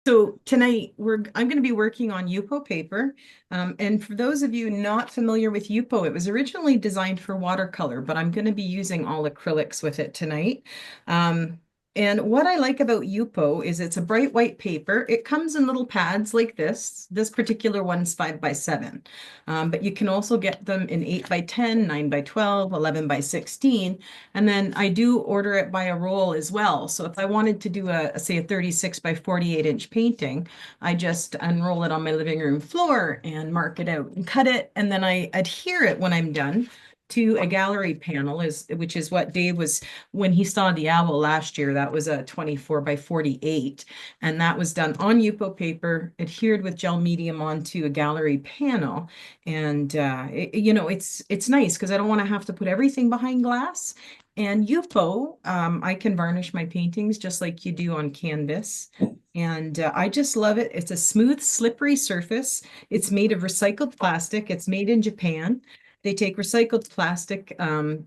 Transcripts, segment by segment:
So tonight I'm going to be working on Yupo paper. And for those of you not familiar with Yupo, it was originally designed for watercolor, but I'm going to be using all acrylics with it tonight. Um, and what I like about Yupo is it's a bright white paper. It comes in little pads like this. This particular one's 5 by 7. But you can also get them in 8 by 10, 9 by 12, 11 by 16. And then I do order it by a roll as well. So if I wanted to do say a 36 by 48 inch painting, I just unroll it on my living room floor and mark it out and cut it. And then I adhere it when I'm done to a gallery panel, which is what Dave was when he saw the owl last year. That was a 24 by 48. And that was done on Yupo paper, adhered with gel medium onto a gallery panel. And it's nice because I don't want to have to put everything behind glass. And Yupo, I can varnish my paintings just like you do on canvas. And I just love it. It's a smooth, slippery surface. It's made of recycled plastic. It's made in Japan. They take recycled plastic,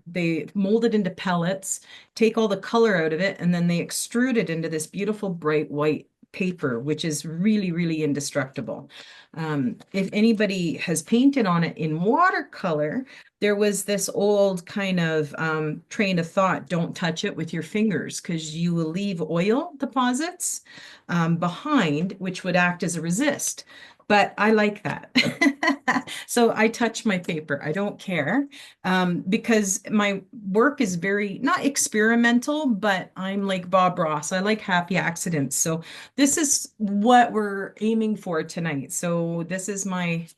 they mold it into pellets, take all the color out of it, and then they extrude it into this beautiful bright white paper, which is really, really indestructible. If anybody has painted on it in watercolor, there was this old kind of train of thought, don't touch it with your fingers because you will leave oil deposits behind, which would act as a resist. But I like that. So I touch my paper. I don't care because my work is very, not experimental, but I'm like Bob Ross. I like happy accidents. So this is what we're aiming for tonight. So this is maybe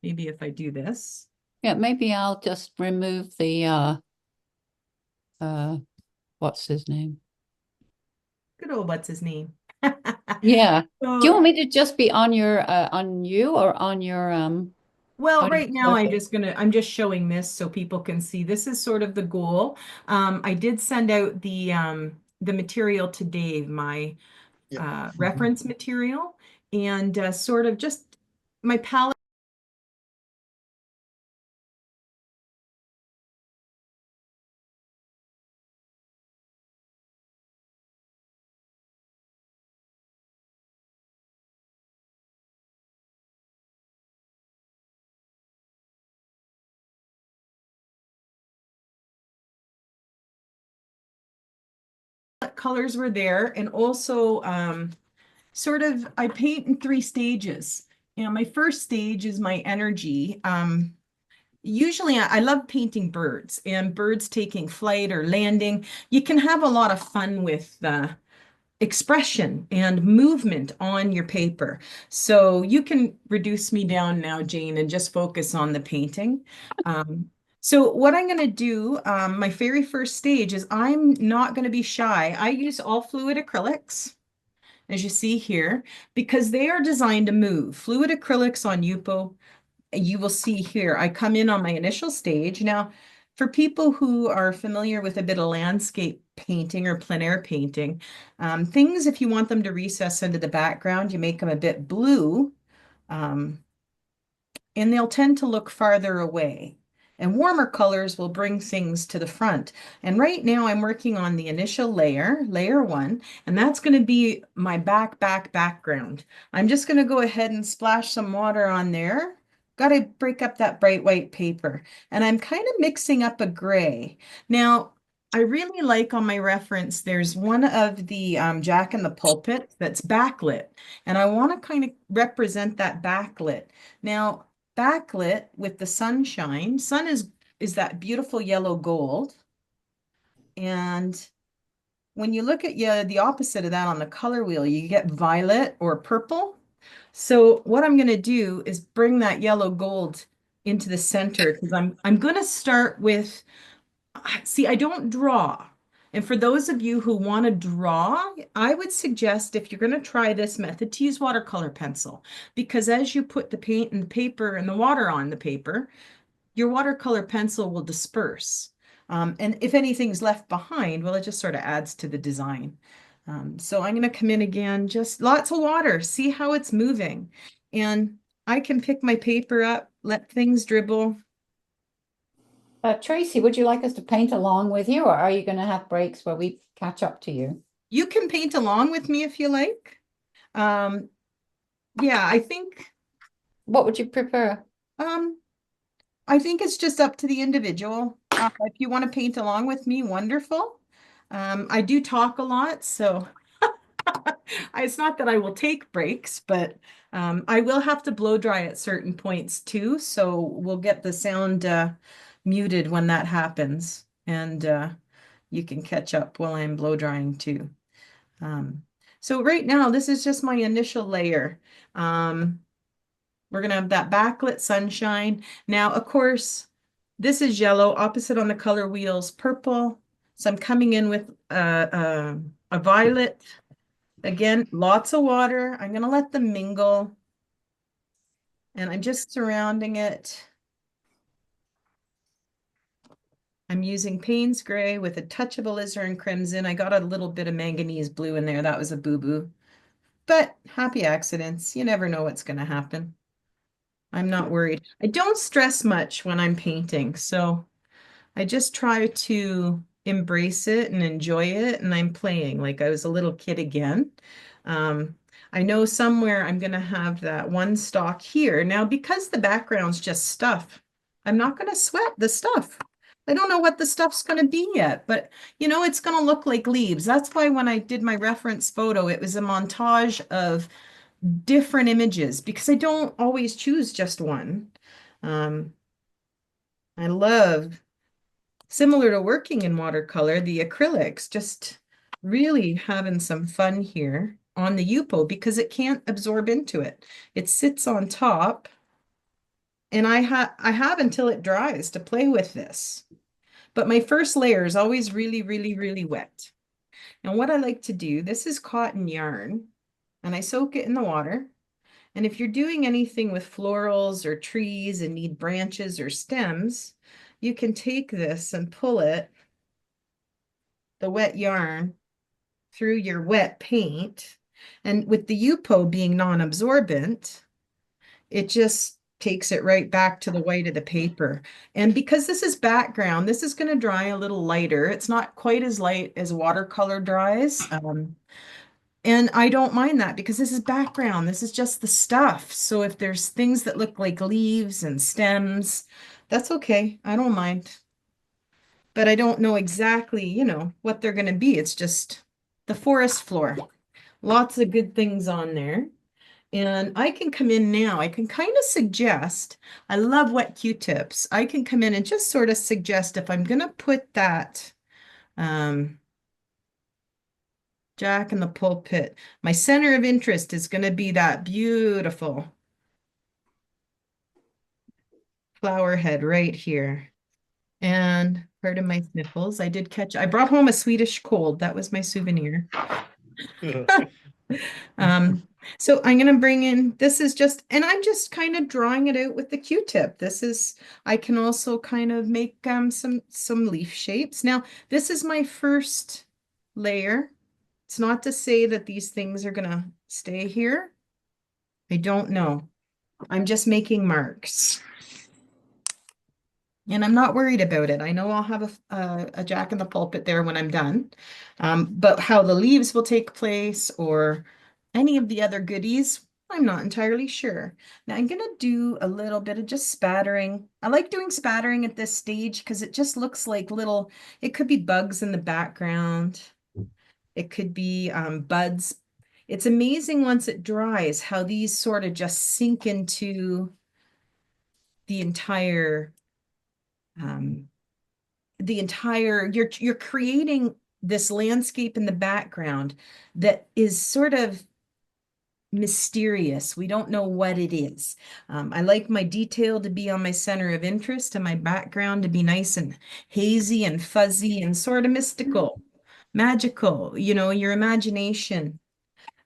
if I do this. Yeah, maybe I'll just remove the uh what's his name? Good old what's his name? Yeah. Do you So, want me to just be on your on you or well, on your right now surface? I'm just showing this so people can see. This is sort of the goal. I did send out the material to Dave, my Yep. reference material, and sort of just my palette colors were there, and also sort of I paint in 3 stages. My first stage is my energy. Usually I love painting birds and birds taking flight or landing. You can have a lot of fun with expression and movement on your paper. So you can reduce me down now, Jane, and just focus on the painting. Um, so what I'm going to do, my very first stage is I'm not going to be shy. I use all fluid acrylics, as you see here, because they are designed to move. Fluid acrylics on Yupo, you will see here, I come in on my initial stage. Now, for people who are familiar with a bit of landscape painting or plein air painting, things, if you want them to recess into the background, you make them a bit blue, um, and they'll tend to look farther away. And warmer colors will bring things to the front. And right now I'm working on the initial layer, layer 1, and that's going to be my background. I'm just going to go ahead and splash some water on there. Got to break up that bright white paper. And I'm kind of mixing up a gray. Now, I really like on my reference, there's one of the Jack in the Pulpit that's backlit. And I want to kind of represent that backlit. Now, backlit with the sunshine. Sun is that beautiful yellow gold. And when you look at the opposite of that on the color wheel, you get violet or purple. So what I'm going to do is bring that yellow gold into the center because I'm going to start with, see, I don't draw. And for those of you who want to draw, I would suggest if you're going to try this method to use watercolor pencil because as you put the paint and the paper and the water on the paper, your watercolor pencil will disperse. And if anything's left behind, well, it just sort of adds to the design. So I'm going to come in again, just lots of water, see how it's moving. And I can pick my paper up, let things dribble. Tracy, would you like us to paint along with you, or are you going to have breaks where we catch up to you? You can paint along with me if you like. Um, yeah, I think, What would you prefer? um, I think it's just up to the individual. If you want to paint along with me, wonderful. I do talk a lot, so it's not that I will take breaks, but I will have to blow dry at certain points too. So we'll get the sound muted when that happens, and you can catch up while I'm blow drying too. Um, so right now, this is just my initial layer. Um, we're gonna have that backlit sunshine. Now, of course, this is yellow, opposite on the color wheels, purple. So I'm coming in with a violet. Again, lots of water. I'm gonna let them mingle. And I'm just surrounding it. I'm using Payne's Gray with a touch of alizarin crimson. I got a little bit of manganese blue in there. That was a boo-boo. But happy accidents. You never know what's gonna happen. I'm not worried. I don't stress much when I'm painting, so I just try to embrace it and enjoy it, and I'm playing like I was a little kid again. Um, I know somewhere I'm gonna have that one stalk here. Now, because the background's just stuff, I'm not gonna sweat the stuff. I don't know what the stuff's gonna be yet, but it's gonna look like leaves. That's why when I did my reference photo, it was a montage of different images because I don't always choose just one. Um, I love, similar to working in watercolor, the acrylics, just really having some fun here on the Yupo because it can't absorb into it. It sits on top, and I have until it dries to play with this. But my first layer is always really, really, really wet. And what I like to do, this is cotton yarn, and I soak it in the water. And if you're doing anything with florals or trees and need branches or stems, you can take this and pull it, the wet yarn, through your wet paint. And with the Yupo being non-absorbent, it just takes it right back to the white of the paper. And because this is background, this is going to dry a little lighter. It's not quite as light as watercolor dries. And I don't mind that because this is background. This is just the stuff. So if there's things that look like leaves and stems, that's okay. I don't mind. But I don't know exactly, what they're going to be. It's just the forest floor. Lots of good things on there. And I can come in now. I can kind of suggest, I love wet Q-tips. I can come in and just sort of suggest if I'm going to put that um, Jack in the Pulpit. My center of interest is going to be that beautiful flower head right here. And pardon my sniffles. I brought home a Swedish cold. That was my souvenir. Um, so I'm going to bring in, this is just, and I'm just kind of drawing it out with the Q-tip. I can also kind of make some leaf shapes. Now, this is my first layer. It's not to say that these things are going to stay here. I don't know. I'm just making marks. And I'm not worried about it. I know I'll have a Jack in the Pulpit there when I'm done. But how the leaves will take place or any of the other goodies, I'm not entirely sure. Now I'm gonna do a little bit of just spattering. I like doing spattering at this stage because it just looks like it could be bugs in the background. It could be buds. It's amazing once it dries how these sort of just sink into the entire um, you're creating this landscape in the background that is sort of mysterious. We don't know what it is. I like my detail to be on my center of interest and my background to be nice and hazy and fuzzy and sort of mystical, magical, your imagination.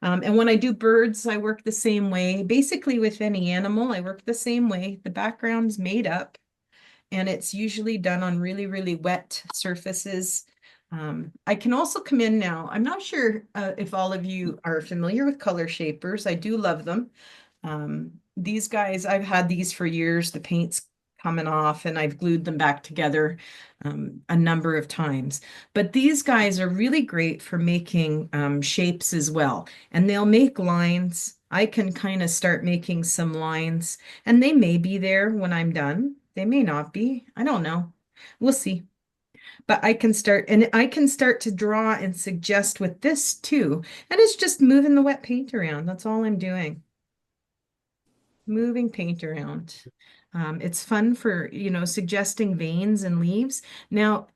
And when I do birds, I work the same way. Basically, with any animal, I work the same way. The background's made up, and it's usually done on really, really wet surfaces. I can also come in now. I'm not sure if all of you are familiar with color shapers. I do love them. These guys, I've had these for years. The paint's coming off, and I've glued them back together a number of times. But these guys are really great for making shapes as well. And they'll make lines. I can kind of start making some lines, and they may be there when I'm done. They may not be. I don't know. We'll see. But I can start, and I can start to draw and suggest with this too. And it's just moving the wet paint around. That's all I'm doing. Moving paint around. It's fun for, suggesting veins and leaves. Now,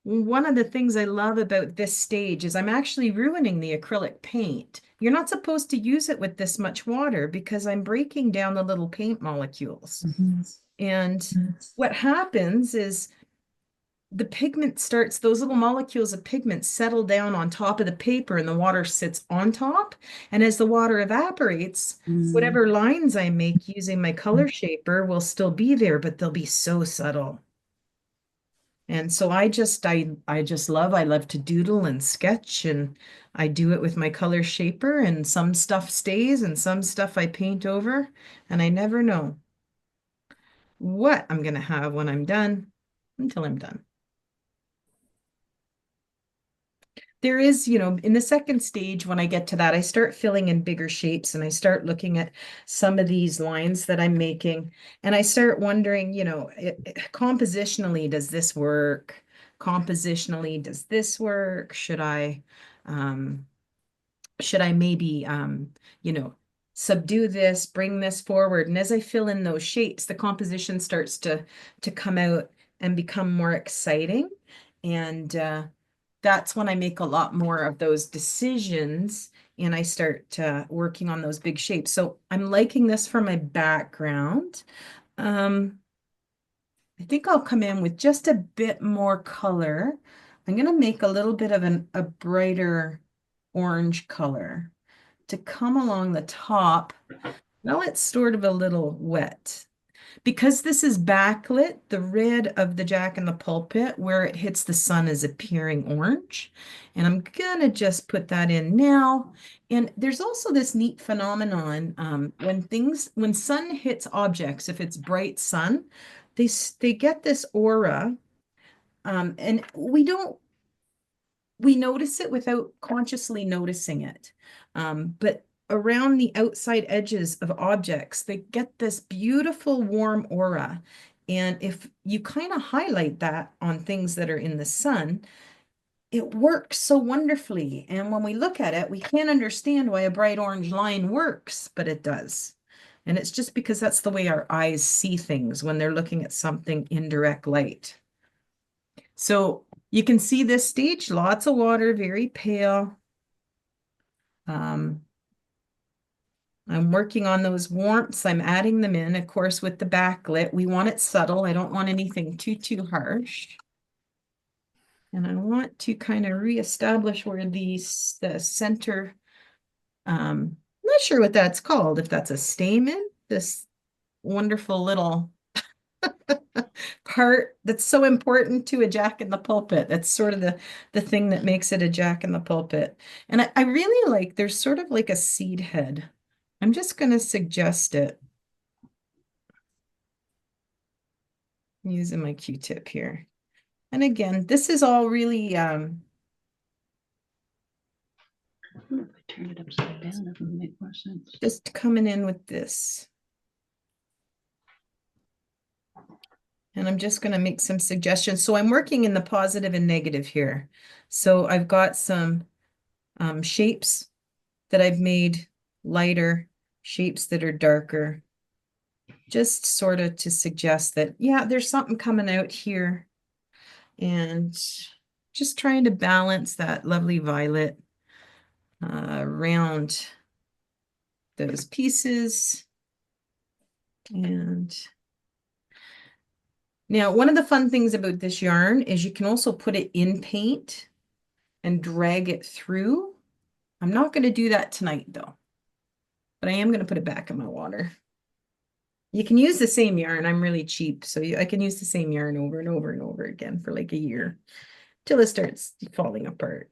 one of the things I love about this stage is I'm actually ruining the acrylic paint. You're not supposed to use it with this much water because I'm breaking down the little paint molecules. And what happens is the pigment starts, those little molecules of pigment settle down on top of the paper and the water sits on top. And as the water evaporates, whatever lines I make using my color shaper will still be there, but they'll be so subtle. And so I just love to doodle and sketch, and I do it with my color shaper, and some stuff stays and some stuff I paint over, and I never know what I'm gonna have when I'm done until I'm done. There is, in the second stage, when I get to that, I start filling in bigger shapes and I start looking at some of these lines that I'm making. And I start wondering, compositionally, does this work? Compositionally, does this work? Should I maybe, subdue this, bring this forward? And as I fill in those shapes, the composition starts to come out and become more exciting. And, that's when I make a lot more of those decisions and I start working on those big shapes. So I'm liking this for my background. I think I'll come in with just a bit more color. I'm going to make a little bit of a brighter orange color to come along the top. Well, it's sort of a little wet. Because this is backlit, the red of the Jack in the Pulpit, where it hits the sun, is appearing orange. And I'm gonna just put that in now. And there's also this neat phenomenon when sun hits objects, if it's bright sun, they get this aura. And we notice it without consciously noticing it. But around the outside edges of objects, they get this beautiful warm aura. And if you kind of highlight that on things that are in the sun, it works so wonderfully. And when we look at it, we can't understand why a bright orange line works, but it does. And it's just because that's the way our eyes see things when they're looking at something in direct light. So you can see this stage, lots of water, very pale. I'm working on those warmths. I'm adding them in, of course, with the backlit. We want it subtle. I don't want anything too harsh. And I want to kind of reestablish where the center, I'm not sure what that's called, if that's a stamen, this wonderful little part that's so important to a Jack in the Pulpit. That's sort of the thing that makes it a Jack in the Pulpit. And I really like, there's sort of like a seed head. I'm just going to suggest it using my Q-tip here. And again, this is all really If I turn it upside down, it would make more sense. just coming in with this. And I'm just going to make some suggestions. So I'm working in the positive and negative here. So I've got some shapes that I've made lighter, shapes that are darker, just sort of to suggest that, yeah, there's something coming out here. And just trying to balance that lovely violet around those pieces. And now, one of the fun things about this yarn is you can also put it in paint and drag it through. I'm not going to do that tonight, though, but I am going to put it back in my water. You can use the same yarn. I'm really cheap, so I can use the same yarn over and over and over again for like a year till it starts falling apart.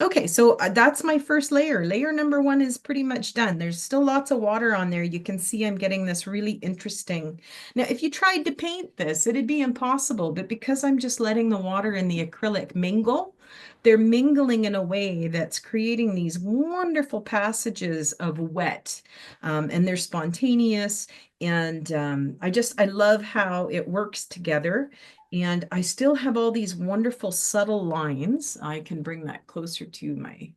Okay. Okay, so that's my first layer. Layer number one is pretty much done. There's still lots of water on there. You can see I'm getting this really interesting. Now, if you tried to paint this, it'd be impossible, but because I'm just letting the water and the acrylic mingle, they're mingling in a way that's creating these wonderful passages of wet, and they're spontaneous. And I love how it works together. And I still have all these wonderful subtle lines. I can bring that closer to my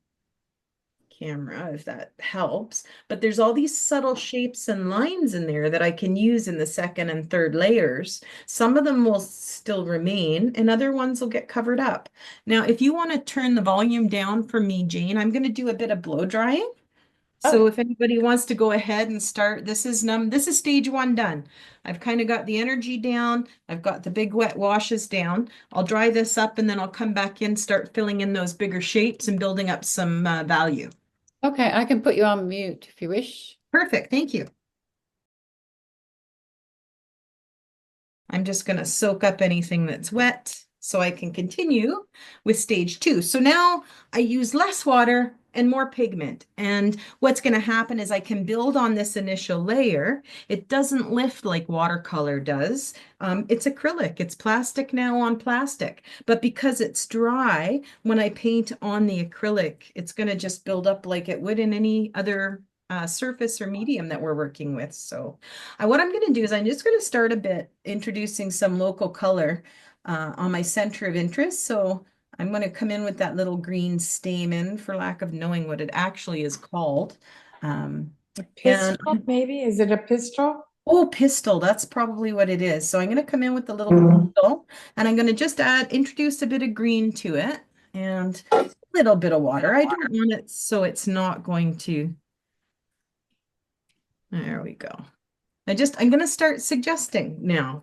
camera if that helps. But there's all these subtle shapes and lines in there that I can use in the second and third layers. Some of them will still remain and other ones will get covered up. Now, if you want to turn the volume down for me, Jane, I'm going to do a bit of blow drying. So if anybody wants to go ahead and start, this is stage one done. I've kind of got the energy down. I've got the big wet washes down. I'll dry this up and then I'll come back in, start filling in those bigger shapes and building up some value. Okay, I can put you on mute if you wish. Perfect, thank you. I'm just going to soak up anything that's wet so I can continue with stage two. So now I use less water and more pigment. And what's going to happen is I can build on this initial layer. It doesn't lift like watercolor does. It's acrylic. It's plastic now on plastic. But because it's dry, when I paint on the acrylic, it's going to just build up like it would in any other surface or medium that we're working with. So what I'm going to do is I'm just going to start a bit introducing some local color on my center of interest. So I'm going to come in with that little green stamen for lack of knowing what it actually is called. A pistol, maybe? Is it a pistol? Oh, pistil, that's probably what it is. So I'm going to come in with the little pistil and I'm going to just introduce a bit of green to it and a little bit of water. I don't want it so it's not going to. There we go. I'm going to start suggesting now.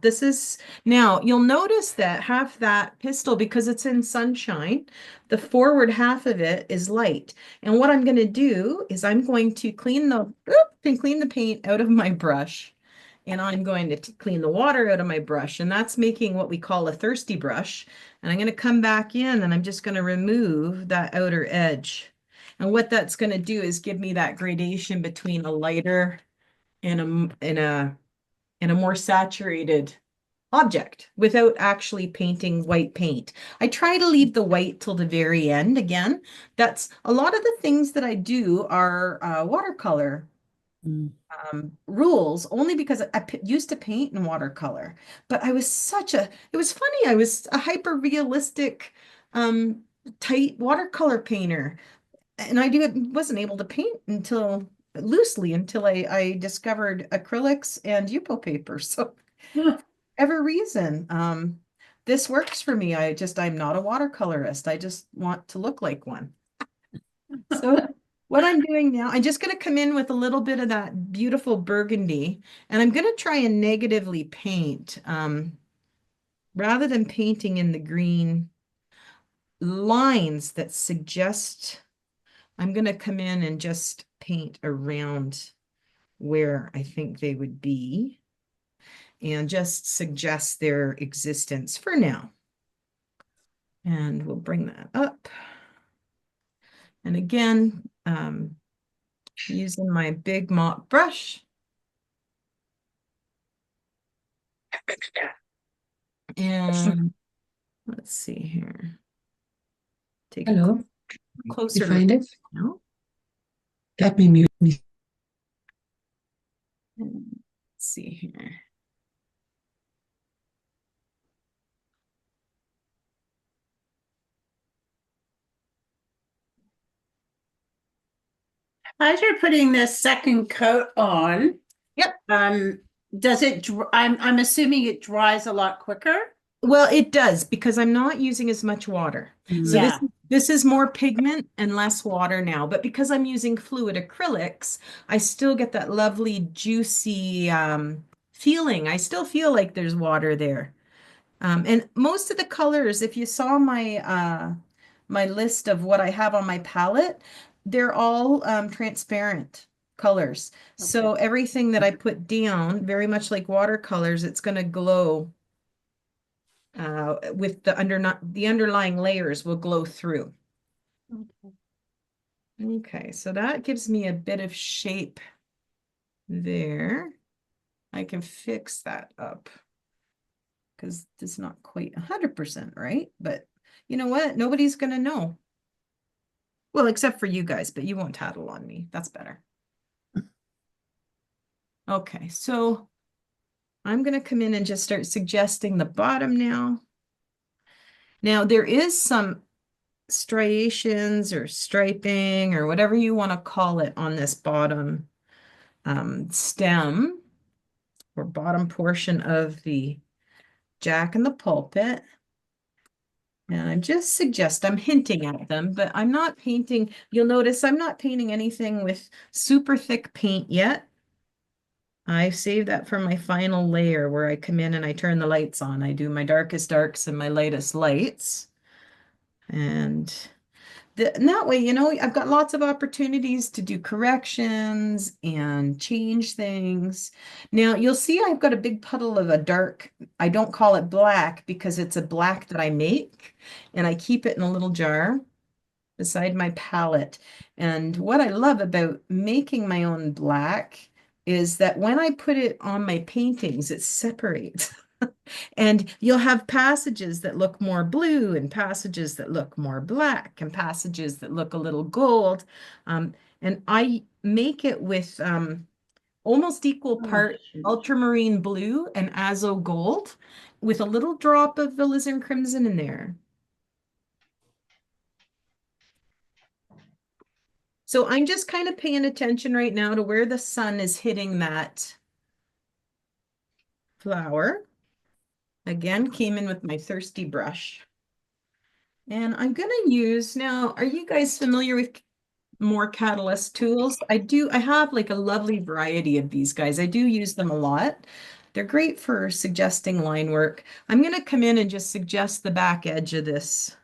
Now you'll notice that half that pistil, because it's in sunshine, the forward half of it is light. And what I'm going to do is I'm going to clean the paint out of my brush. And I'm going to clean the water out of my brush. And that's making what we call a thirsty brush. And I'm going to come back in and I'm just going to remove that outer edge. And what that's going to do is give me that gradation between a lighter and a more saturated object without actually painting white paint. I try to leave the white till the very end. Again, that's a lot of the things that I do are watercolor rules, only because I used to paint in watercolor, but it was funny. I was a hyper realistic, tight watercolor painter. And wasn't able to paint loosely until I discovered acrylics and Yupo paper. So every reason, this works for me. I'm not a watercolorist. I just want to look like one. So what I'm doing now, I'm just going to come in with a little bit of that beautiful burgundy, and I'm going to try and negatively paint, rather than painting in the green lines that suggest. I'm going to come in and just paint around where I think they would be and just suggest their existence for now. And we'll bring that up. And again, using my big mop brush. And let's see here. Take Hello, a closer you find look it? now. Let me mute me. Let's see here. As you're putting this second coat on, Yep. Does it, I'm assuming it dries a lot quicker? Well, it does because I'm not using as much water. So Yeah. this is more pigment and less water now, but because I'm using fluid acrylics, I still get that lovely juicy feeling. I still feel like there's water there. And most of the colors, if you saw my list of what I have on my palette, they're all transparent colors. So everything that I put down, very much like watercolors, it's going to glow with the underlying layers will glow through. Okay. Okay, so that gives me a bit of shape there. I can fix that up because it's not quite 100% right, but you know what? Nobody's gonna know. Well, except for you guys, but you won't tattle on me. That's better. Okay, so I'm gonna come in and just start suggesting the bottom now. Now there is some striations or striping or whatever you want to call it on this bottom stem or bottom portion of the jack and the pulpit. And I'm hinting at them, but I'm not painting. You'll notice I'm not painting anything with super thick paint yet. I saved that for my final layer where I come in and I turn the lights on. I do my darkest darks and my lightest lights. And that way, you know, I've got lots of opportunities to do corrections and change things. Now, you'll see I've got a big puddle of a dark, I don't call it black because it's a black that I make, and I keep it in a little jar beside my palette. And what I love about making my own black is that when I put it on my paintings, it separates. And you'll have passages that look more blue and passages that look more black and passages that look a little gold. And I make it with almost equal Oh, part shoot. ultramarine blue and azo gold with a little drop of alizarin crimson in there. So I'm just kind of paying attention right now to where the sun is hitting that flower. Again, came in with my thirsty brush. And I'm going to use now, are you guys familiar with more Catalyst tools? I have like a lovely variety of these guys. I do use them a lot. They're great for suggesting line work. I'm going to come in and just suggest the back edge of this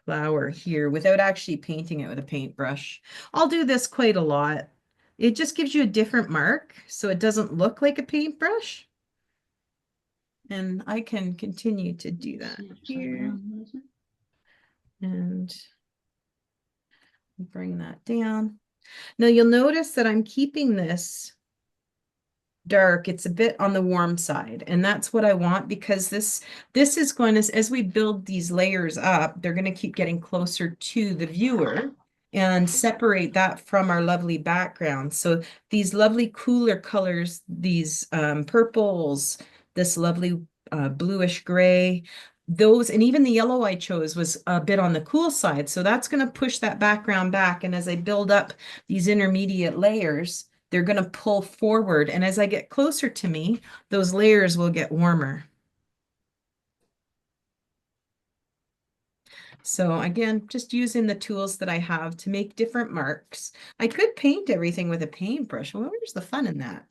flower here without actually painting it with a paintbrush. I'll do this quite a lot. It just gives you a different mark so it doesn't look like a paintbrush. And I can continue to do that here and bring that down. Now you'll notice that I'm keeping this dark. It's a bit on the warm side, and that's what I want because this is going to, as we build these layers up, they're going to keep getting closer to the viewer and separate that from our lovely background. So these lovely cooler colors, these purples, this lovely bluish gray, those, and even the yellow I chose was a bit on the cool side. So that's going to push that background back. And as I build up these intermediate layers, they're going to pull forward. And as I get closer to me, those layers will get warmer. So again, just using the tools that I have to make different marks. I could paint everything with a paintbrush. Well, where's the fun in that?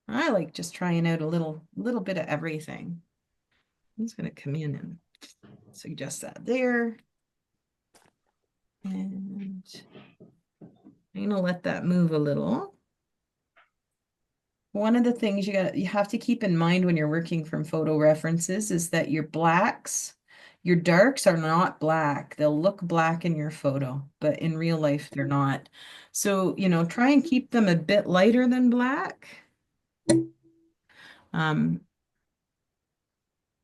I like just trying out a little bit of everything. I'm just going to come in and suggest that there. And I'm going to let that move a little. One of the things you have to keep in mind when you're working from photo references is that your darks are not black. They'll look black in your photo, but in real life they're not. So, you know, try and keep them a bit lighter than black.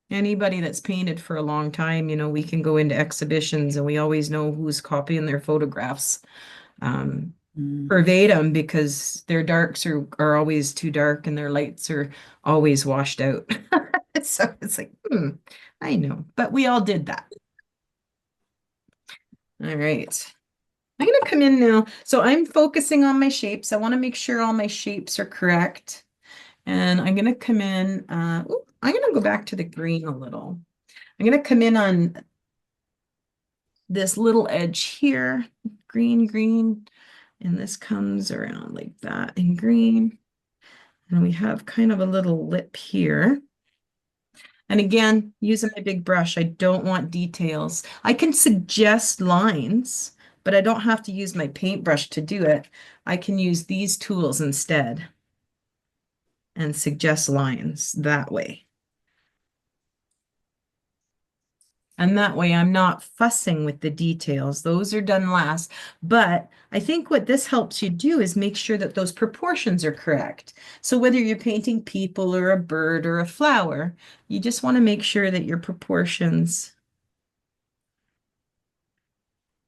Anybody that's painted for a long time, you know, we can go into exhibitions and we always know who's copying their photographs verbatim because their darks are always too dark and their lights are always washed out. So it's like, I know, but we all did that. All right. I'm going to come in now. So I'm focusing on my shapes. I want to make sure all my shapes are correct. And I'm going to come in, I'm going to go back to the green a little. I'm going to come in on this little edge here, green, and this comes around like that in green. And we have kind of a little lip here. And again, using my big brush, I don't want details. I can suggest lines, but I don't have to use my paintbrush to do it. I can use these tools instead and suggest lines that way. And that way I'm not fussing with the details. Those are done last. But I think what this helps you do is make sure that those proportions are correct. So whether you're painting people or a bird or a flower, you just want to make sure that your proportions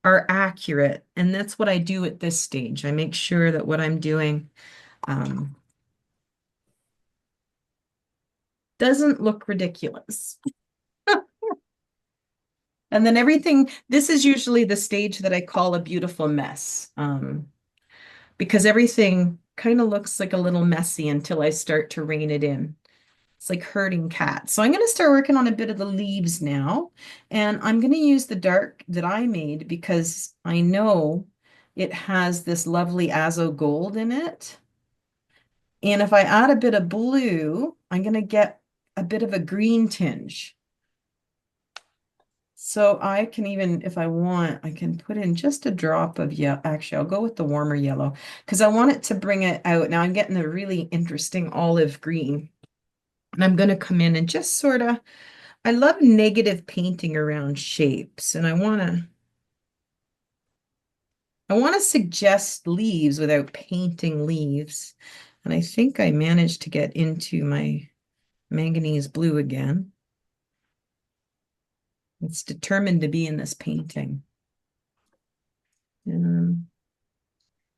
are accurate. And that's what I do at this stage. I make sure that what I'm doing doesn't look ridiculous. And then everything, this is usually the stage that I call a beautiful mess. Because everything kind of looks like a little messy until I start to rein it in. It's like herding cats. So I'm going to start working on a bit of the leaves now. And I'm going to use the dark that I made because I know it has this lovely azo gold in it. And if I add a bit of blue, I'm going to get a bit of a green tinge. So I can even, if I want, I can put in just a drop of yellow. Actually, I'll go with the warmer yellow because I want it to bring it out. Now I'm getting a really interesting olive green. And I'm going to come in and just sort of, I love negative painting around shapes. And I want to suggest leaves without painting leaves. And I think I managed to get into my manganese blue again. It's determined to be in this painting. And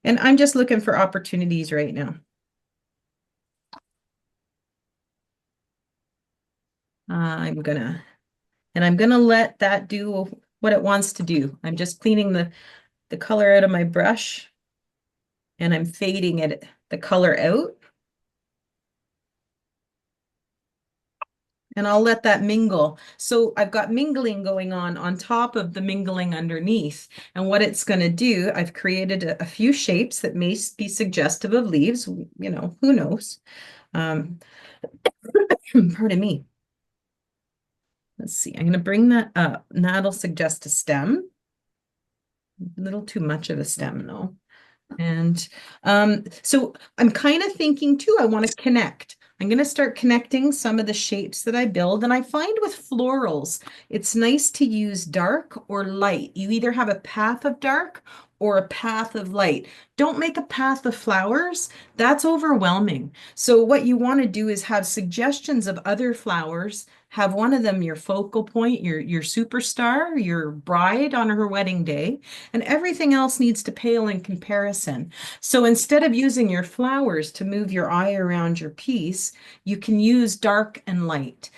I'm just looking for opportunities right now. I'm gonna let that do what it wants to do. I'm just cleaning the color out of my brush and I'm fading the color out. And I'll let that mingle. So I've got mingling going on top of the mingling underneath. And what it's going to do, I've created a few shapes that may be suggestive of leaves, you know, who knows? Pardon me. Let's see, I'm going to bring that up. And that'll suggest a stem. A little too much of a stem though. And so I'm kind of thinking too, I want to connect. I'm going to start connecting some of the shapes that I build. And I find with florals, it's nice to use dark or light. You either have a path of dark or a path of light. Don't make a path of flowers. That's overwhelming. So what you want to do is have suggestions of other flowers. Have one of them your focal point, your superstar, your bride on her wedding day, and everything else needs to pale in comparison. So instead of using your flowers to move your eye around your piece, you can use dark and light.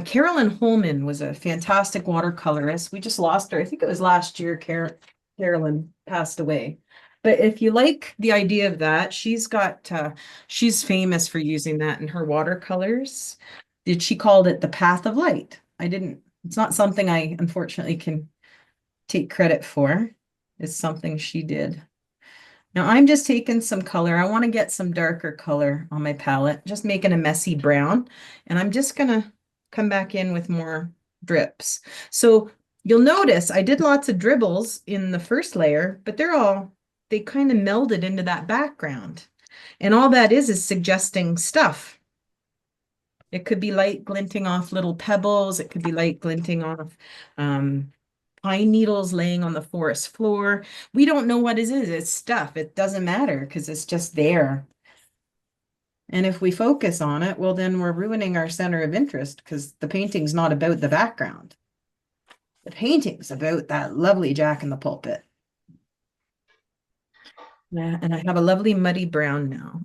Carolyn Holman was a fantastic watercolorist. We just lost her. I think it was last year, Carolyn passed away. But if you like the idea of that, she's famous for using that in her watercolors. She called it the path of light. It's not something I unfortunately can take credit for. It's something she did. Now I'm just taking some color. I want to get some darker color on my palette, just making a messy brown. And I'm just gonna come back in with more drips. So you'll notice I did lots of dribbles in the first layer, but they kind of melded into that background. And all that is suggesting stuff. It could be light glinting off little pebbles. It could be light glinting off pine needles laying on the forest floor. We don't know what it is. It's stuff. It doesn't matter because it's just there. And if we focus on it, well, then we're ruining our center of interest because the painting's not about the background. The painting's about that lovely Jack in the Pulpit. And I have a lovely muddy brown now.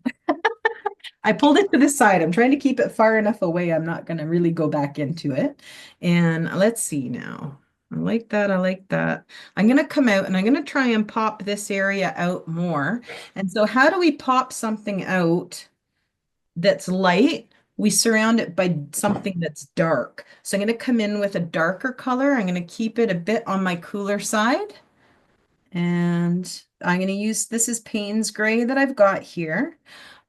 I pulled it to the side. I'm trying to keep it far enough away. I'm not going to really go back into it. And let's see now. I like that. I like that. I'm going to come out and I'm going to try and pop this area out more. And so how do we pop something out that's light? We surround it by something that's dark. So I'm going to come in with a darker color. I'm going to keep it a bit on my cooler side. And I'm going to use, this is Payne's Gray that I've got here.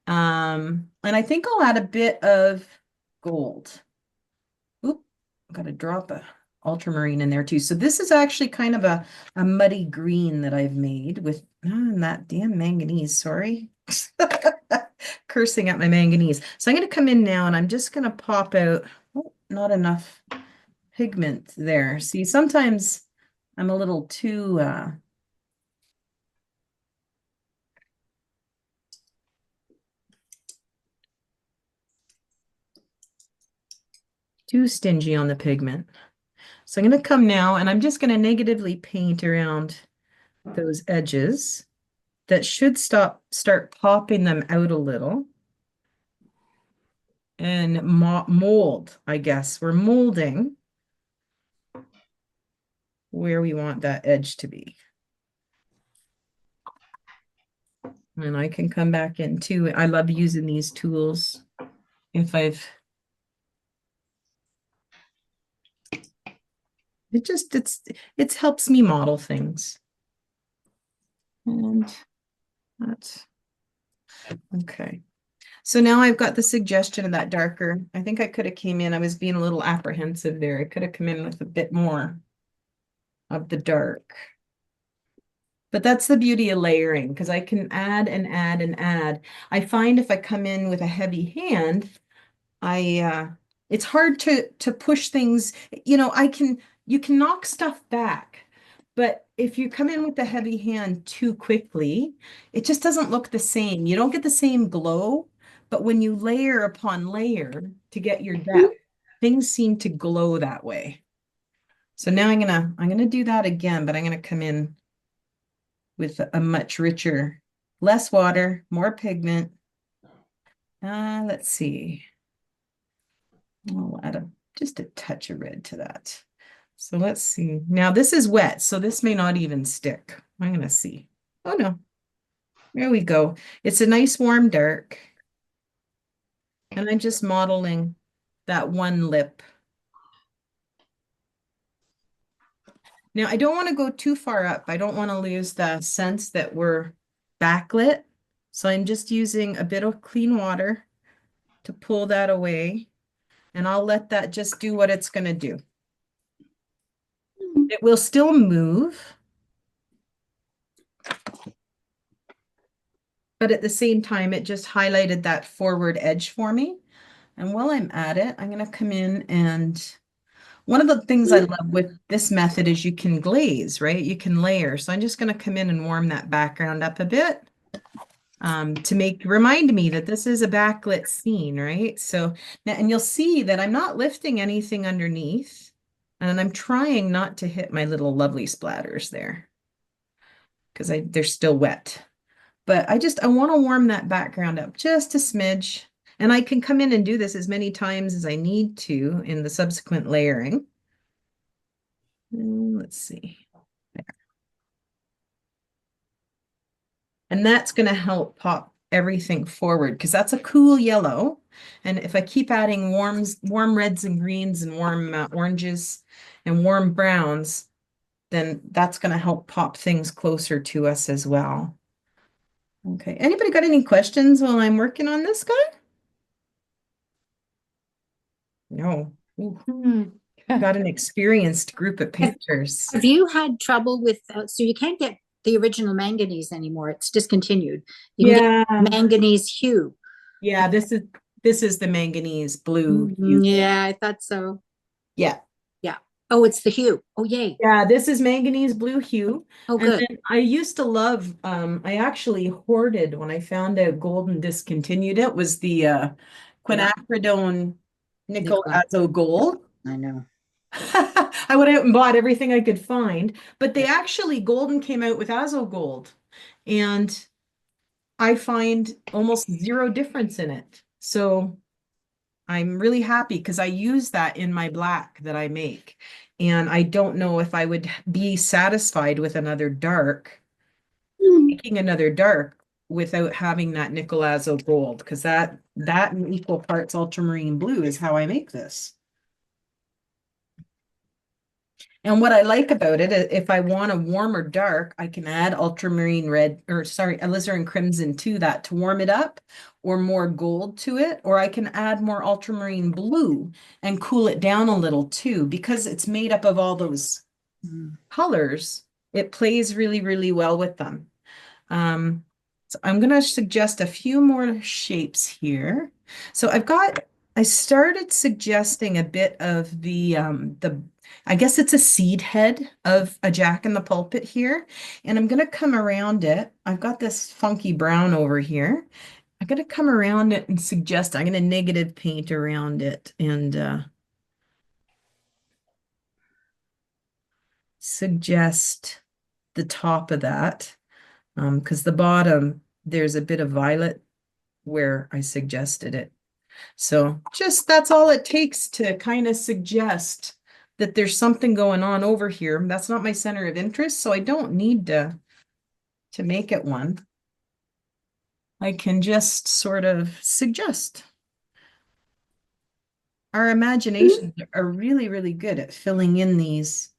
And I think I'll add a bit of gold. Oop, I've got to drop a ultramarine in there too. So this is actually kind of a muddy green that I've made with that damn manganese, sorry. Cursing at my manganese. So I'm going to come in now and I'm just going to pop out, oh, not enough pigment there. See, sometimes I'm a little too stingy on the pigment. So I'm going to come now and I'm just going to negatively paint around those edges. That should start popping them out a little. And mold, I guess. We're molding where we want that edge to be. And I can come back in too. I love using these tools if it helps me model things. And that's okay. So now I've got the suggestion of that darker. I think I could have came in, I was being a little apprehensive there. I could have come in with a bit more of the dark. But that's the beauty of layering, because I can add and add and add. I find if I come in with a heavy hand, it's hard to push things. You know, you can knock stuff back, but if you come in with the heavy hand too quickly, it just doesn't look the same. You don't get the same glow, but when you layer upon layer to get your depth, things seem to glow that way. So now I'm gonna do that again, but I'm gonna come in with a much richer, less water, more pigment. Let's see. I'll add just a touch of red to that. So let's see. Now this is wet, so this may not even stick. I'm gonna see. Oh no. There we go. It's a nice warm dark. And I'm just modeling that one lip. Now, I don't want to go too far up. I don't want to lose the sense that we're backlit. So I'm just using a bit of clean water to pull that away. And I'll let that just do what it's going to do. It will still move. But at the same time, it just highlighted that forward edge for me. And while I'm at it, I'm going to come in and one of the things I love with this method is you can glaze, right? You can layer. So I'm just going to come in and warm that background up a bit to remind me that this is a backlit scene, right? So now, and you'll see that I'm not lifting anything underneath, and I'm trying not to hit my little lovely splatters there because they're still wet. But I want to warm that background up just a smidge. And I can come in and do this as many times as I need to in the subsequent layering. Let's see. There. And that's going to help pop everything forward because that's a cool yellow. And if I keep adding warm reds and greens and warm oranges and warm browns, then that's going to help pop things closer to us as well. Okay. Anybody got any questions while I'm working on this guy? No. Ooh, got an experienced group of painters. Have you had trouble with, so you can't get the original manganese anymore. It's discontinued. You can get manganese hue. Yeah, this is the manganese blue hue. Yeah, I thought so. Yeah. Yeah. Oh, it's the hue. Oh, yay. Yeah, this is manganese blue hue. Oh, And good. then I used to love, I actually hoarded when I found out Golden discontinued it, was the quinacridone nickel azo gold. I know. I went out and bought everything I could find, but they actually, Golden came out with azo gold, and I find almost zero difference in it. So I'm really happy because I use that in my black that I make. And I don't know if I would be satisfied with another dark, making another dark without having that nickel azo gold, because that in equal parts ultramarine blue is how I make this. And what I like about it, if I want a warmer dark, I can add ultramarine red, or sorry, alizarin crimson to that to warm it up, or more gold to it, or I can add more ultramarine blue and cool it down a little too, because it's made up of all those colors. It plays really, really well with them. So I'm going to suggest a few more shapes here. So I started suggesting a bit of the I guess it's a seed head of a Jack in the Pulpit here. And I'm going to come around it. I've got this funky brown over here. I'm going to come around it and suggest I'm going to negative paint around it and suggest the top of that. Because the bottom, there's a bit of violet where I suggested it. So just that's all it takes to kind of suggest that there's something going on over here. That's not my center of interest, so I don't need to make it one. I can just sort of suggest. Our imaginations are really, really good at filling in these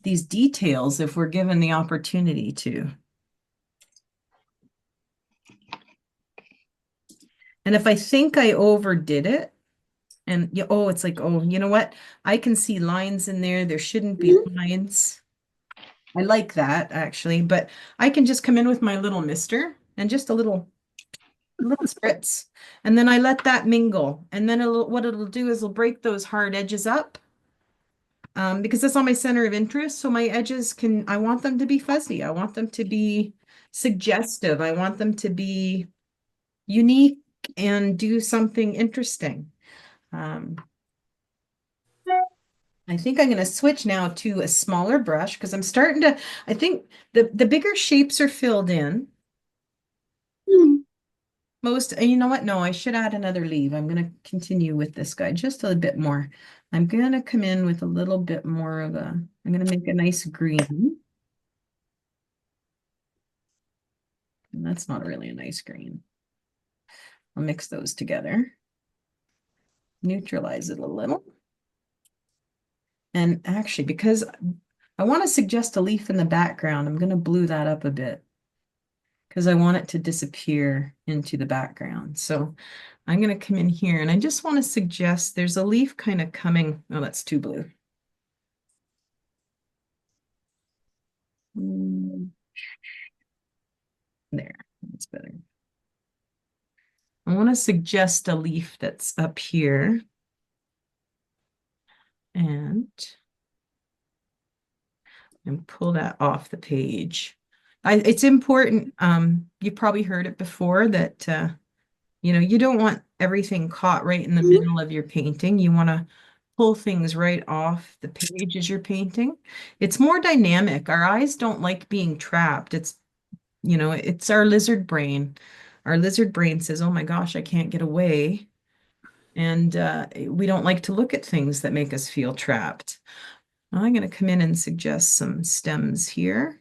details if we're given the opportunity to. And if I think I overdid it, and oh, it's like, oh, you know what? I can see lines in there. There shouldn't be lines. I like that actually, but I can just come in with my little mister and just a little spritz. And then I let that mingle. And then what it'll do is it'll break those hard edges up. Because that's on my center of interest. So my edges I want them to be fuzzy. I want them to be suggestive. I want them to be unique and do something interesting. I think I'm going to switch now to a smaller brush because I'm starting to, I think the bigger shapes are filled in. You know what? No, I should add another leaf. I'm going to continue with this guy just a bit more. I'm going to come in with a little bit more of I'm going to make a nice green. And that's not really a nice green. I'll mix those together. Neutralize it a little. And actually, because I want to suggest a leaf in the background, I'm going to blue that up a bit because I want it to disappear into the background. So I'm going to come in here and I just want to suggest there's a leaf kind of coming. Oh, that's too blue. There, that's better. I want to suggest a leaf that's up here. And pull that off the page. It's important. You probably heard it before that, you don't want everything caught right in the middle of your painting. You want to pull things right off the page as you're painting. It's more dynamic. Our eyes don't like being trapped. It's our lizard brain. Our lizard brain says, oh my gosh, I can't get away. And we don't like to look at things that make us feel trapped. I'm going to come in and suggest some stems here.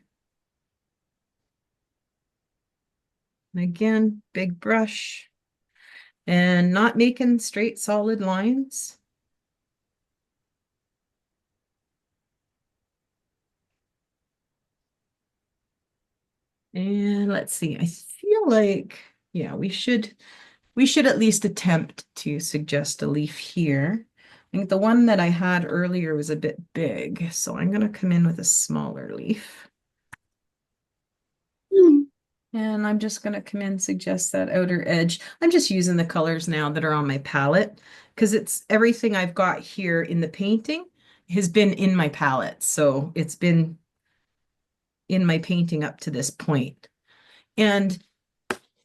And again, big brush. And not making straight, solid lines. And let's see, I feel like, yeah, we should at least attempt to suggest a leaf here. I think the one that I had earlier was a bit big, so I'm going to come in with a smaller leaf. And I'm just going to come in and suggest that outer edge. I'm just using the colors now that are on my palette because it's everything I've got here in the painting has been in my palette. So it's been in my painting up to this point. And,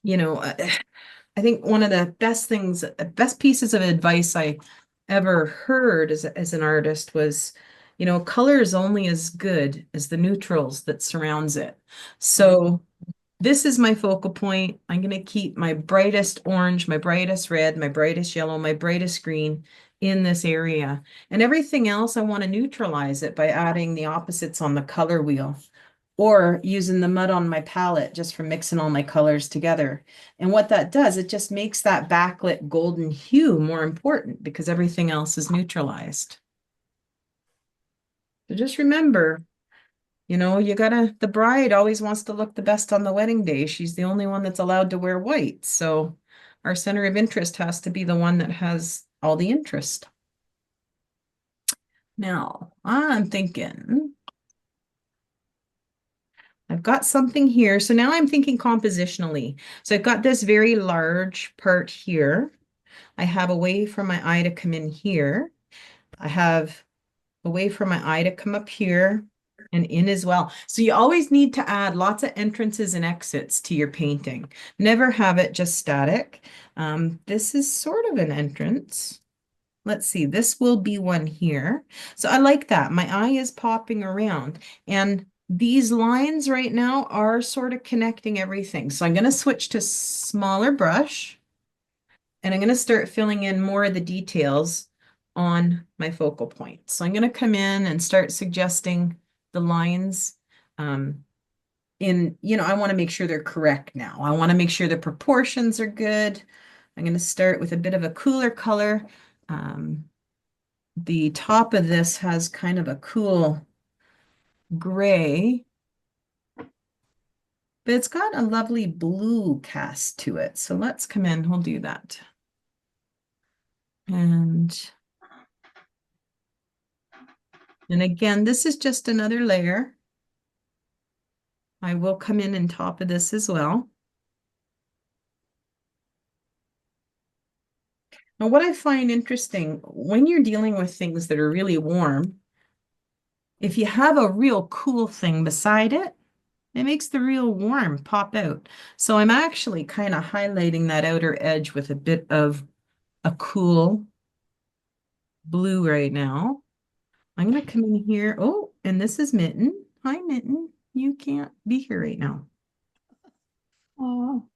I think one of the best pieces of advice I ever heard as an artist was, color is only as good as the neutrals that surrounds it. So this is my focal point. I'm going to keep my brightest orange, my brightest red, my brightest yellow, my brightest green in this area. And everything else, I want to neutralize it by adding the opposites on the color wheel or using the mud on my palette just for mixing all my colors together. And what that does, it just makes that backlit golden hue more important because everything else is neutralized. So just remember, the bride always wants to look the best on the wedding day. She's the only one that's allowed to wear white. So our center of interest has to be the one that has all the interest. Now, I'm thinking I've got something here. So now I'm thinking compositionally. So I've got this very large part here. I have a way for my eye to come in here. I have a way for my eye to come up here and in as well. So you always need to add lots of entrances and exits to your painting. Never have it just static. This is sort of an entrance. Let's see, this will be one here. So I like that. My eye is popping around, and these lines right now are sort of connecting everything. So I'm going to switch to smaller brush, and I'm going to start filling in more of the details on my focal point. So I'm going to come in and start suggesting the lines I want to make sure they're correct now. I want to make sure the proportions are good. I'm going to start with a bit of a cooler color. The top of this has kind of a cool gray, but it's got a lovely blue cast to it. So let's come in, we'll do that. And again, this is just another layer. I will come in on top of this as well. Now, what I find interesting when you're dealing with things that are really warm, if you have a real cool thing beside it, it makes the real warm pop out. So I'm actually kind of highlighting that outer edge with a bit of a cool blue right now. I'm going to come in here. Oh, and this is Mitten. Hi, Mitten. You can't be here right now. Oh.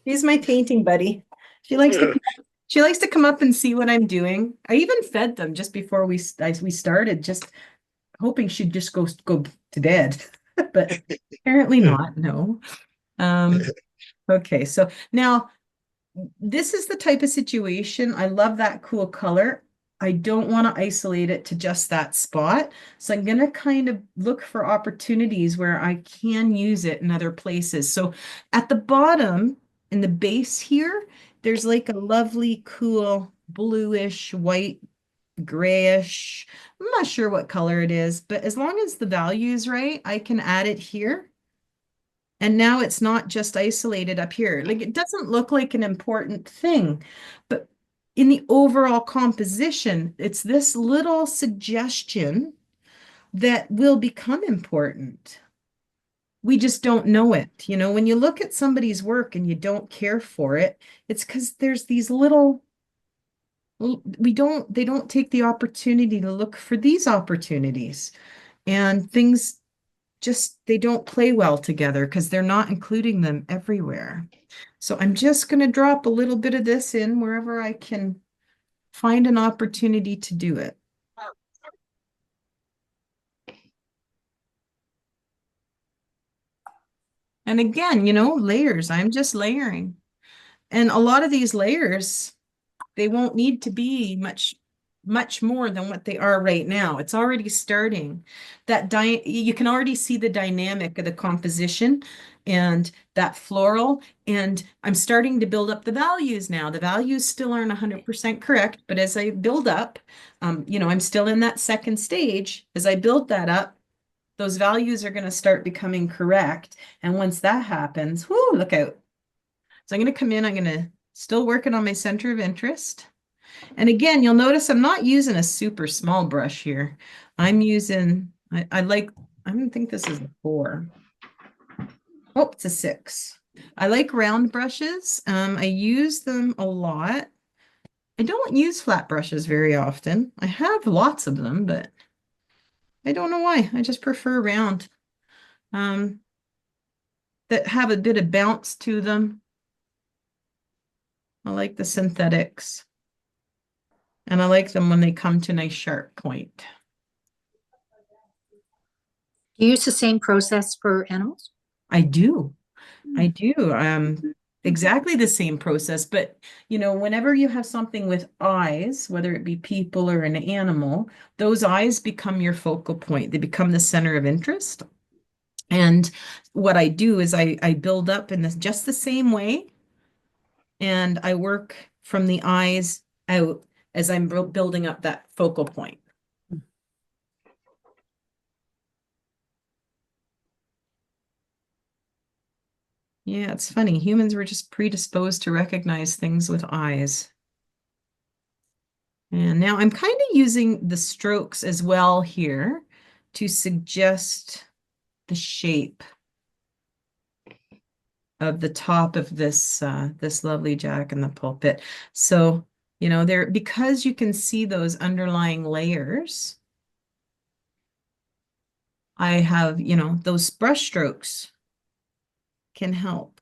She's my painting buddy. She likes to come up and see what I'm doing. I even fed them just before we started, just hoping she'd just go to bed, but apparently not. No. Okay, so now this is the type of situation. I love that cool color. I don't want to isolate it to just that spot. So I'm going to kind of look for opportunities where I can use it in other places. So at the bottom, in the base here, there's like a lovely, cool, bluish, white, grayish. I'm not sure what color it is, but as long as the value is right, I can add it here. And now it's not just isolated up here. Like it doesn't look like an important thing, but in the overall composition, it's this little suggestion that will become important. We just don't know it. You know, when you look at somebody's work and you don't care for it, it's because there's these little, they don't take the opportunity to look for these opportunities, and things just, they don't play well together because they're not including them everywhere. So I'm just going to drop a little bit of this in wherever I can find an opportunity to do it. And again, layers, I'm just layering. And a lot of these layers, they won't need to be much more than what they are right now. It's already starting. You can already see the dynamic of the composition and that floral. And I'm starting to build up the values now. The values still aren't 100% correct, but as I build up, I'm still in that second stage. As I build that up, those values are going to start becoming correct. And once that happens, whoo, look out. So I'm going to come in, I'm going to still working on my center of interest. And again, you'll notice I'm not using a super small brush here. I'm using, I don't think this is a 4. Oh, it's a 6. I like round brushes. I use them a lot. I don't use flat brushes very often. I have lots of them, but I don't know why. I just prefer round. That have a bit of bounce to them. I like the synthetics. And I like them when they come to a nice sharp point. Do you use the same process for animals? I do. Exactly the same process, but whenever you have something with eyes, whether it be people or an animal, those eyes become your focal point. They become the center of interest. And what I do is I build up in just the same way, and I work from the eyes out as I'm building up that focal point. Yeah, it's funny. Humans were just predisposed to recognize things with eyes. And now I'm kind of using the strokes as well here to suggest the shape of the top of this lovely Jack in the Pulpit. So, there, because you can see those underlying layers, I have, those brush strokes can help.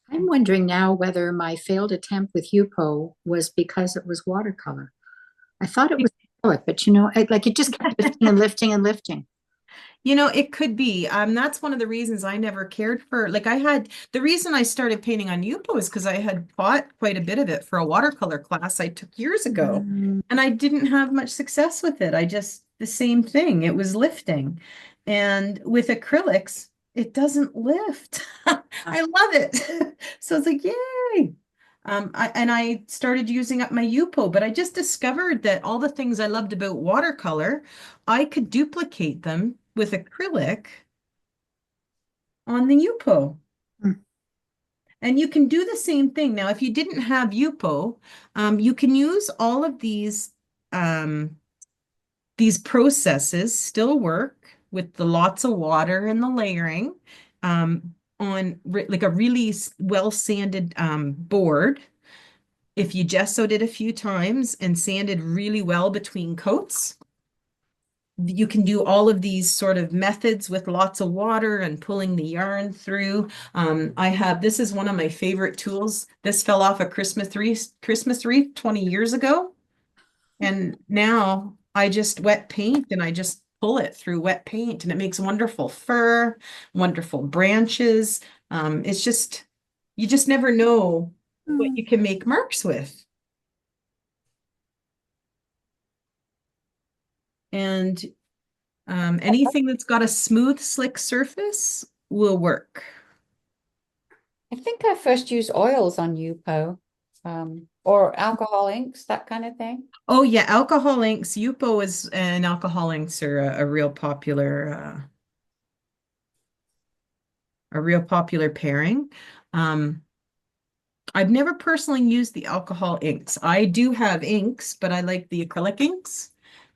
I'm wondering now whether my failed attempt with Yupo was because it was watercolor. I thought it was acrylic, but it just kept lifting and lifting and lifting. It could be. That's one of the reasons I never cared for, like the reason I started painting on Yupo is because I had bought quite a bit of it for a watercolor class I took years ago, and I didn't have much success with it. The same thing, it was lifting. And with acrylics, it doesn't lift. I love it. So it's like, yay. I started using up my Yupo, but I just discovered that all the things I loved about watercolor, I could duplicate them with acrylic on the Yupo. And you can do the same thing. Now, if you didn't have Yupo, you can use all of these processes, still work with the lots of water and the layering on like a really well sanded board. If you gessoed it a few times and sanded really well between coats, you can do all of these sort of methods with lots of water and pulling the yarn through. This is one of my favorite tools. This fell off a Christmas wreath 20 years ago. And now I just wet paint and I just pull it through wet paint and it makes wonderful fur, wonderful branches. It's just, you just never know what you can make marks with. And anything that's got a smooth, slick surface will work. I think I first used oils on Yupo, or alcohol inks, that kind of thing. Oh yeah, alcohol inks. Yupo is and alcohol inks are a real popular pairing. I've never personally used the alcohol inks. I do have inks, but I like the acrylic inks,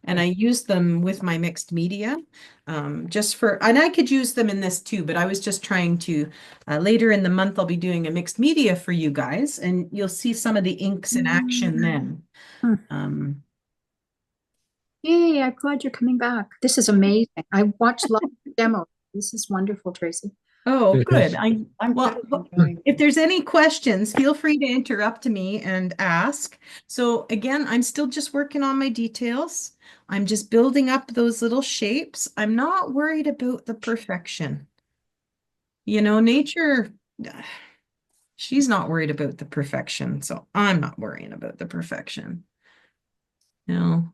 and I use them with my mixed media, and I could use them in this too, but I was just trying to, later in the month, I'll be doing a mixed media for you guys, and you'll see some of the inks in action then. Yay, I'm glad you're coming back. This is amazing. I watched lots of demos. This is wonderful, Tracey. Oh, good. Well, If there's any questions, feel free to interrupt me and ask. So again, I'm still just working on my details. I'm just building up those little shapes. I'm not worried about the perfection. Nature, she's not worried about the perfection, so I'm not worrying about the perfection. No.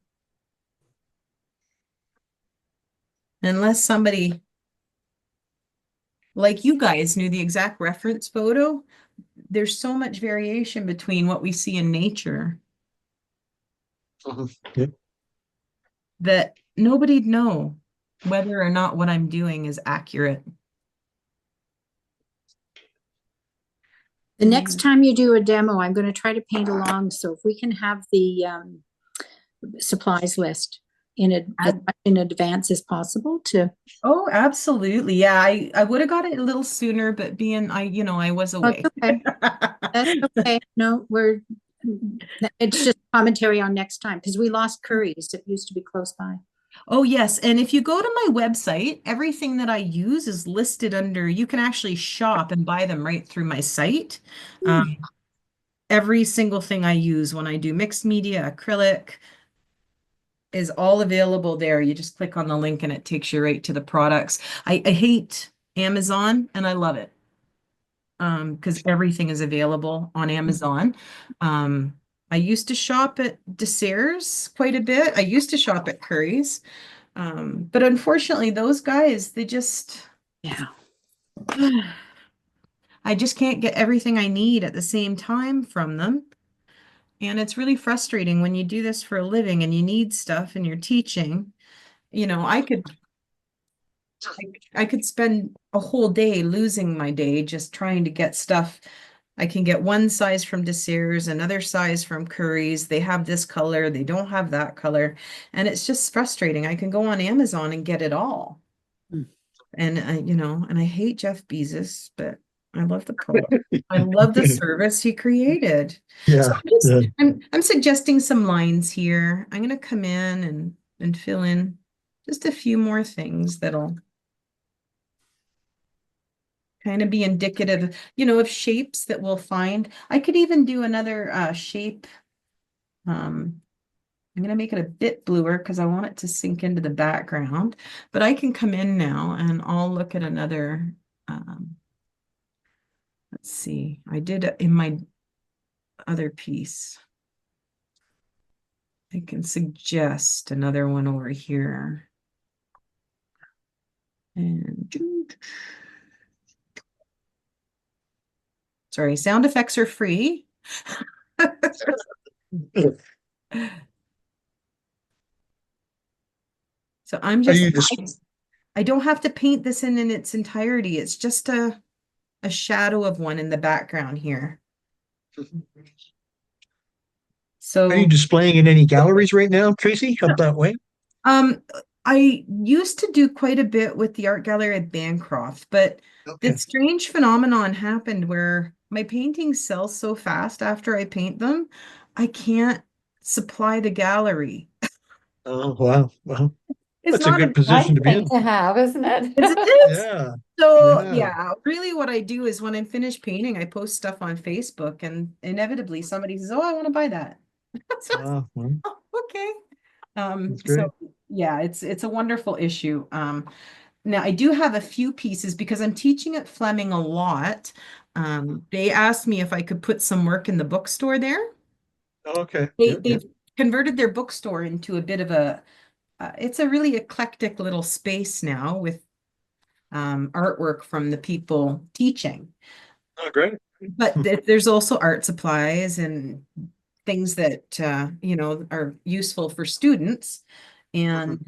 Unless somebody like you guys knew the exact reference photo, there's so much variation between what we see in nature that nobody'd know whether or not what I'm doing is accurate. The next time you do a demo, I'm going to try to paint along. So if we can have the supplies list as much in advance as possible to. Oh, absolutely. Yeah, I would have got it a little sooner, but I was away. Okay. That's okay. No, it's just commentary on next time because we lost Curry's. It used to be close by. Oh, yes. And if you go to my website, everything that I use is listed under, you can actually shop and buy them right through my site. Every single thing I use when I do mixed media, acrylic, is all available there. You just click on the link and it takes you right to the products. I hate Amazon and I love it because everything is available on Amazon. I used to shop at Desserts quite a bit. I used to shop at Curry's. But unfortunately, those guys, they just, Yeah. I just can't get everything I need at the same time from them. And it's really frustrating when you do this for a living and you need stuff and you're teaching. I could spend a whole day losing my day just trying to get stuff. I can get one size from Desires, another size from Curry's. They have this color, they don't have that color. And it's just frustrating. I can go on Amazon and get it all. Hmm. And and I hate Jeff Bezos, but I love the product. I love the service he created. So Yeah. I'm suggesting some lines here. I'm gonna come in and fill in just a few more things that'll kind of be indicative, of shapes that we'll find. I could even do another shape. I'm gonna make it a bit bluer because I want it to sink into the background, but I can come in now and I'll look at another, let's see, I did it in my other piece. I can suggest another one over here. And sorry, sound effects are free. So I'm Are you just, just I don't have to paint this in its entirety. It's just a shadow of one in the background here. are So you displaying in any galleries right now, Tracy? Up that way? I used to do quite a bit with the art gallery at Bancroft, but Okay. this strange phenomenon happened where my paintings sell so fast after I paint them, I can't supply the gallery. Oh, wow. Well, It's that's a not good a position to be Thing in. to have, isn't it? it's, it's Yeah. so Yeah. yeah, really what I do is when I'm finished painting, I post stuff on Facebook and inevitably somebody says, "Oh, I want to buy that." So, Well, oh, okay. that's great. So yeah, it's a wonderful issue. Now I do have a few pieces because I'm teaching at Fleming a lot. They asked me if I could put some work in the bookstore there. Okay. They Yeah, yeah. they've converted their bookstore into a bit of a it's a really eclectic little space now with artwork from the people teaching. Oh, great. But there's also art supplies and things that are useful for students. And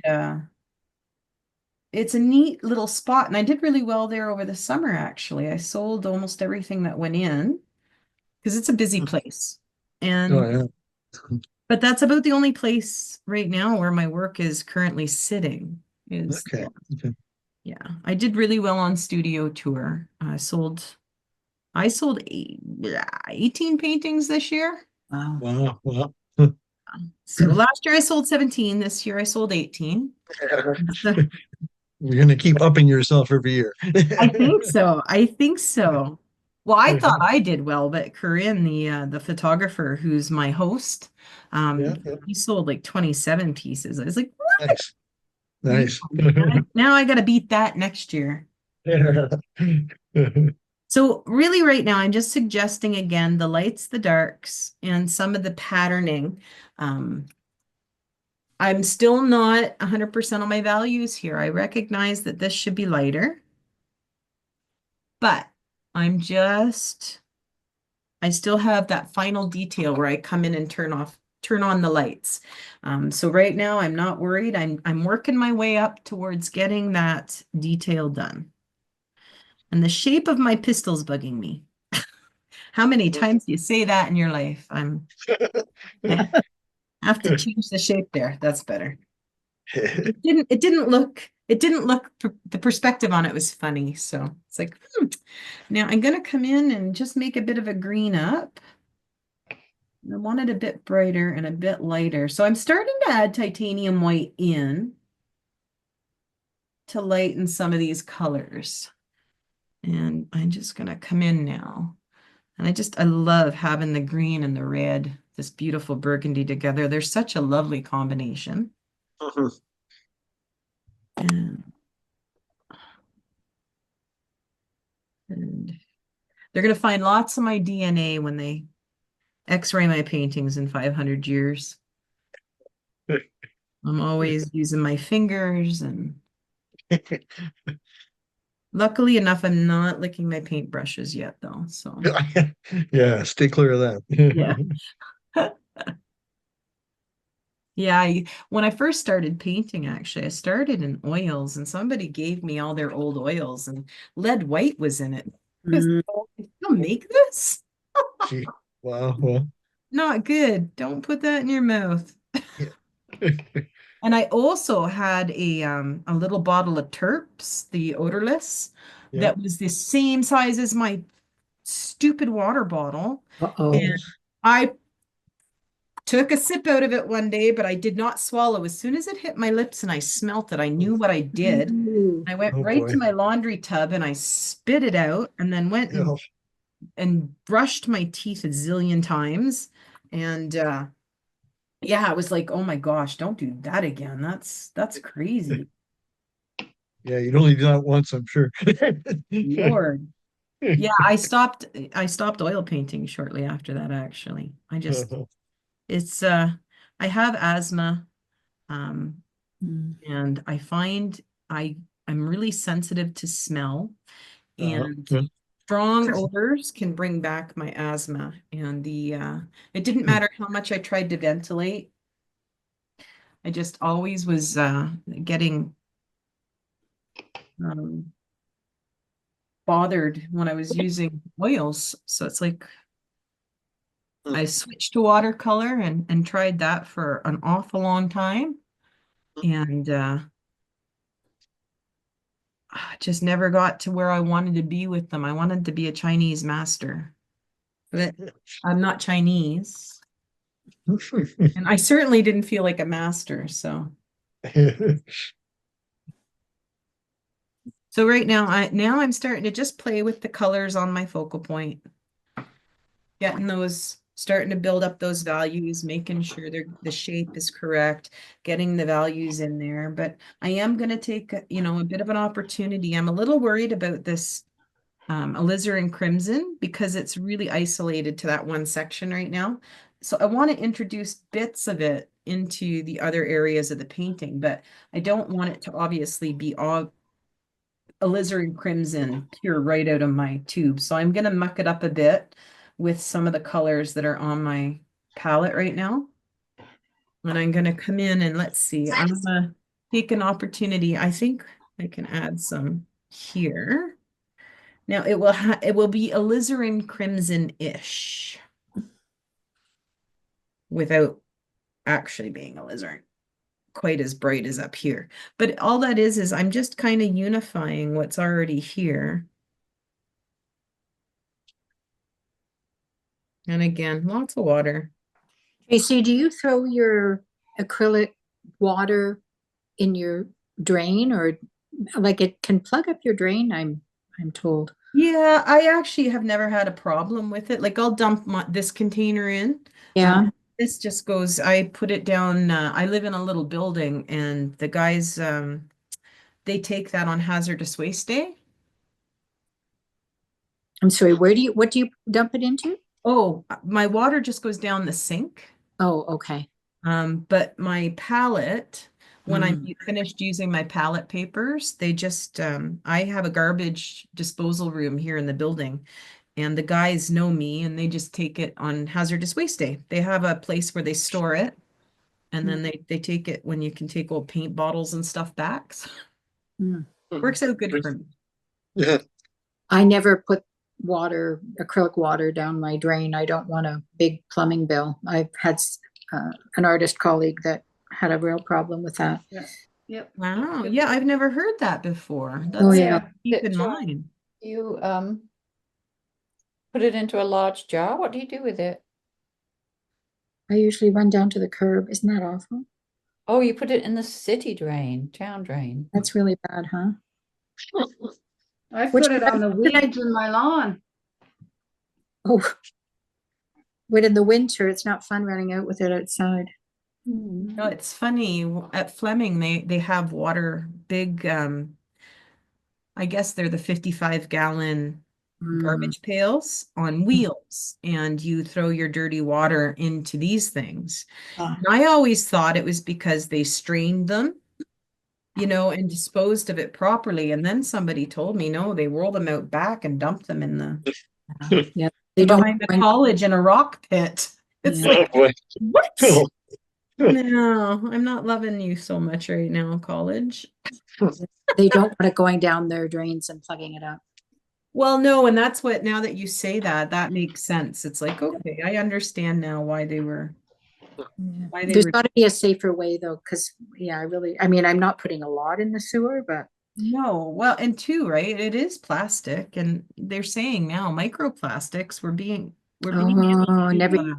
it's a neat little spot. And I did really well there over the summer, actually. I sold almost everything that went in because it's a busy place. And Oh, yeah. but that's about the only place right now where my work is currently sitting is Okay. Okay. yeah. I did really well on studio tour. I sold 18 paintings this year. Wow. Wow. Wow. So last year I sold 17. This year I sold 18. You're gonna keep upping yourself every year. I think so. I think so. Well, I thought I did well, but Corinne, the photographer who's my host, Yeah, yeah. he sold like 27 pieces. I was like, Nice. Nice. now I got to beat that next year. So really right now, I'm just suggesting again, the lights, the darks, and some of the patterning. I'm still not 100% on my values here. I recognize that this should be lighter, but I still have that final detail where I come in and turn on the lights. So right now I'm not worried. I'm working my way up towards getting that detail done. And the shape of my pistol's bugging me. How many times do you say that in your life? I have to change the shape there. That's better. The perspective on it was funny. So it's like, Now I'm gonna come in and just make a bit of a green up. I want it a bit brighter and a bit lighter. So I'm starting to add titanium white in to lighten some of these colors. And I'm just gonna come in now. And I love having the green and the red, this beautiful burgundy together. They're such a lovely combination. And they're going to find lots of my DNA when they X-ray my paintings in 500 years. I'm always using my fingers, and luckily enough, I'm not licking my paintbrushes yet, though. So Yeah, stay clear of that. yeah. Yeah, when I first started painting, actually, I started in oils, and somebody gave me all their old oils, and lead white was in it. Mm. You'll make this? Gee, wow. Well, Not good. Don't put that in your mouth. yeah. And I also had a little bottle of Terps, the odorless, Yeah. that was the same size as my stupid water bottle. Uh-oh. And I took a sip out of it one day, but I did not swallow. As soon as it hit my lips and I smelt it, I knew what I did. Ooh. I went Oh right to boy. my laundry tub and I spit it out and then went Yeah. and brushed my teeth a zillion times. And yeah, I was like, oh my gosh, don't do that again. That's crazy. Yeah, you'd only do that once, I'm sure. Lord. Yeah, I stopped oil painting shortly after that actually. It's I have asthma. Um Mm. and I find I'm really sensitive to smell, and Yeah. strong odors can bring back my asthma. And the it didn't matter how much I tried to ventilate, I just always was getting um, bothered when I was using oils. So it's like I switched to watercolor and tried that for an awful long time, and I just never got to where I wanted to be with them. I wanted to be a Chinese master, but I'm not Chinese, and I certainly didn't feel like a master. So right now, I'm starting to just play with the colors on my focal point, getting those, starting to build up those values, making sure the shape is correct, getting the values in there. But I am going to take, a bit of an opportunity. I'm a little worried about this alizarin crimson because it's really isolated to that one section right now. So I want to introduce bits of it into the other areas of the painting, but I don't want it to obviously be all alizarin crimson pure right out of my tube. So I'm going to muck it up a bit with some of the colors that are on my palette right now. And I'm going to come in and let's see, I'm going to take an opportunity. I think I can add some here. Now it will be alizarin crimson-ish without actually being alizarin quite as bright as up here. But all that is I'm just kind of unifying what's already here. And again, lots of water. Tracy, do you throw your acrylic water in your drain, or like it can plug up your drain, I'm told. Yeah, I actually have never had a problem with it. Like I'll dump this container in. Yeah. This just goes, I put it down. I live in a little building and the guys, they take that on hazardous waste day. I'm sorry, what do you dump it into? Oh, my water just goes down the sink. Oh, okay. But my palette, when I'm Mm. finished using my palette papers, they just, I have a garbage disposal room here in the building. And the guys know me and they just take it on hazardous waste day. They have a place where they store it. And then they take it when you can take old paint bottles and stuff back. So Mm. works out good for me. Yeah. I never put acrylic water down my drain. I don't want a big plumbing bill. I've had an artist colleague that had a real problem with that. Yep. Wow. Yeah, I've never heard that before. Oh, That's yeah. keep in That's right. mind. You put it into a large jar. What do you do with it? I usually run down to the curb. Isn't that awful? Oh, you put it in the city drain, town drain. That's really bad, huh? I Which put it on the one did I- weeds in my lawn. Oh, but in the winter, it's not fun running out with it outside. No, it's funny. At Fleming, they have water, big, I guess they're the 55-gallon Mm. garbage pails on wheels, and you throw your dirty water into these things. Ah. And I always thought it was because they strained them, and disposed of it properly. And then somebody told me, no, they roll them out back and dump them in the Yeah, they don't. behind the college in a rock pit. It's Yeah. like, Oh boy. what? Oh. No, I'm not loving you so much right now, college. They don't want it going down their drains and plugging it up. Well, no, and that's what, now that you say that, that makes sense. It's like, okay, I understand now why they were, Yeah. why they There's were. got to be a safer way though, because yeah, I mean, I'm not putting a lot in the sewer, but No, well, and two, right? It is plastic, and they're saying now microplastics, we're being able oh, never. to,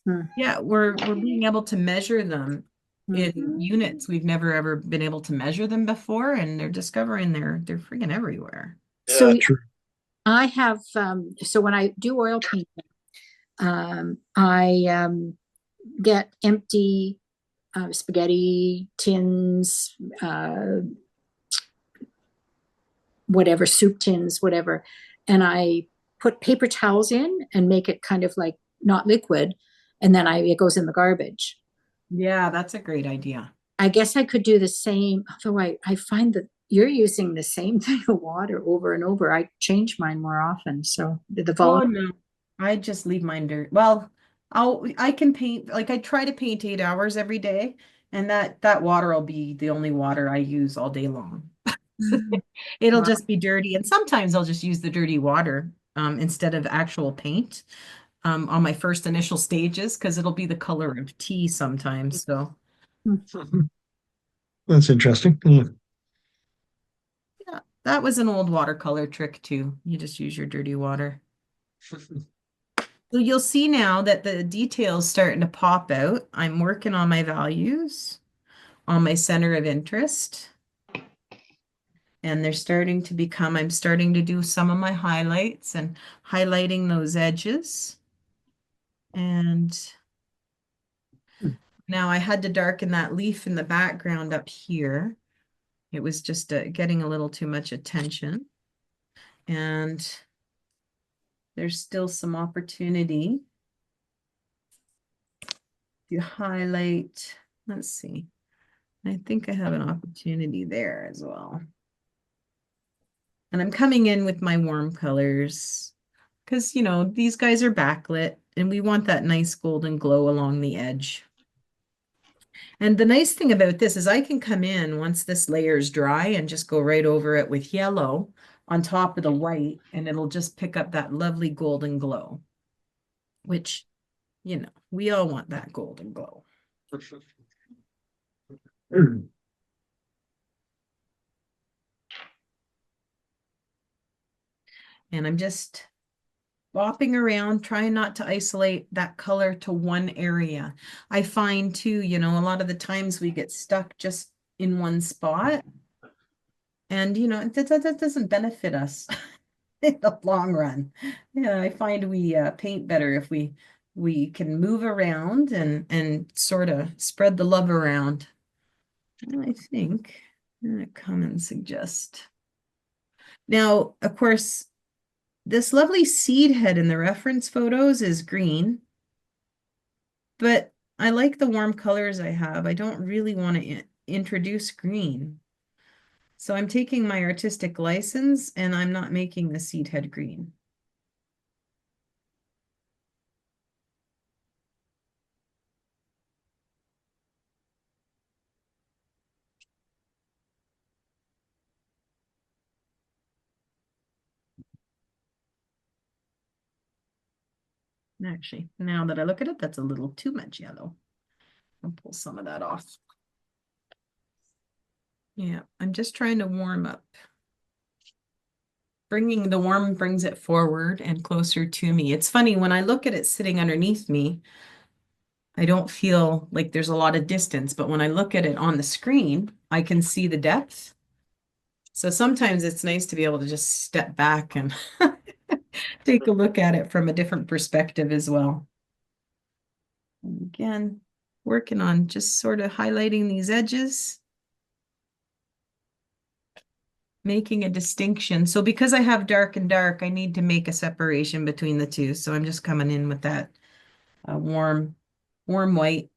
Hmm. yeah, we're being able to measure them in Mhm. units. We've never ever been able to measure them before, and they're discovering they're freaking everywhere. So Yeah, true. I have so when I do oil painting, I get empty spaghetti tins, whatever, soup tins, whatever, and I put paper towels in and make it kind of like not liquid, and then it goes in the garbage. Yeah, that's a great idea. I guess I could do the same, although I find that you're using the same thing of water over and over. I change mine more often, so the Oh volume. no, I just leave mine dirt. Well, I can paint, like I try to paint 8 hours every day, and that water will be the only water I use all day long. It'll Wow. just be dirty, and sometimes I'll just use the dirty water instead of actual paint on my first initial stages, because it'll be the color of tea sometimes. So That's interesting. Yeah. yeah, that was an old watercolor trick too. You just use your dirty water. So you'll see now that the details starting to pop out. I'm working on my values, on my center of interest, and they're starting to become, I'm starting to do some of my highlights and highlighting those edges. And now I had to darken that leaf in the background up here. It was just getting a little too much attention. And there's still some opportunity to highlight. Let's see. I think I have an opportunity there as well. And I'm coming in with my warm colors because, these guys are backlit and we want that nice golden glow along the edge. And the nice thing about this is I can come in once this layer is dry and just go right over it with yellow on top of the white, and it'll just pick up that lovely golden glow, which, we all want that golden glow. And I'm just bopping around, trying not to isolate that color to one area. I find too, a lot of the times we get stuck just in one spot. And, that doesn't benefit us in the long run. Yeah, I find we paint better if we can move around and sort of spread the love around. And I think I'm gonna come and suggest. Now, of course, this lovely seed head in the reference photos is green, but I like the warm colors I have. I don't really want to introduce green. So I'm taking my artistic license and I'm not making the seed head green. Actually, now that I look at it, that's a little too much yellow. I'll pull some of that off. Yeah, I'm just trying to warm up. Bringing the warm brings it forward and closer to me. It's funny, when I look at it sitting underneath me, I don't feel like there's a lot of distance, but when I look at it on the screen, I can see the depth. So sometimes it's nice to be able to just step back and take a look at it from a different perspective as well. And again, working on just sort of highlighting these edges, making a distinction. So because I have dark and dark, I need to make a separation between the two. So I'm just coming in with that warm white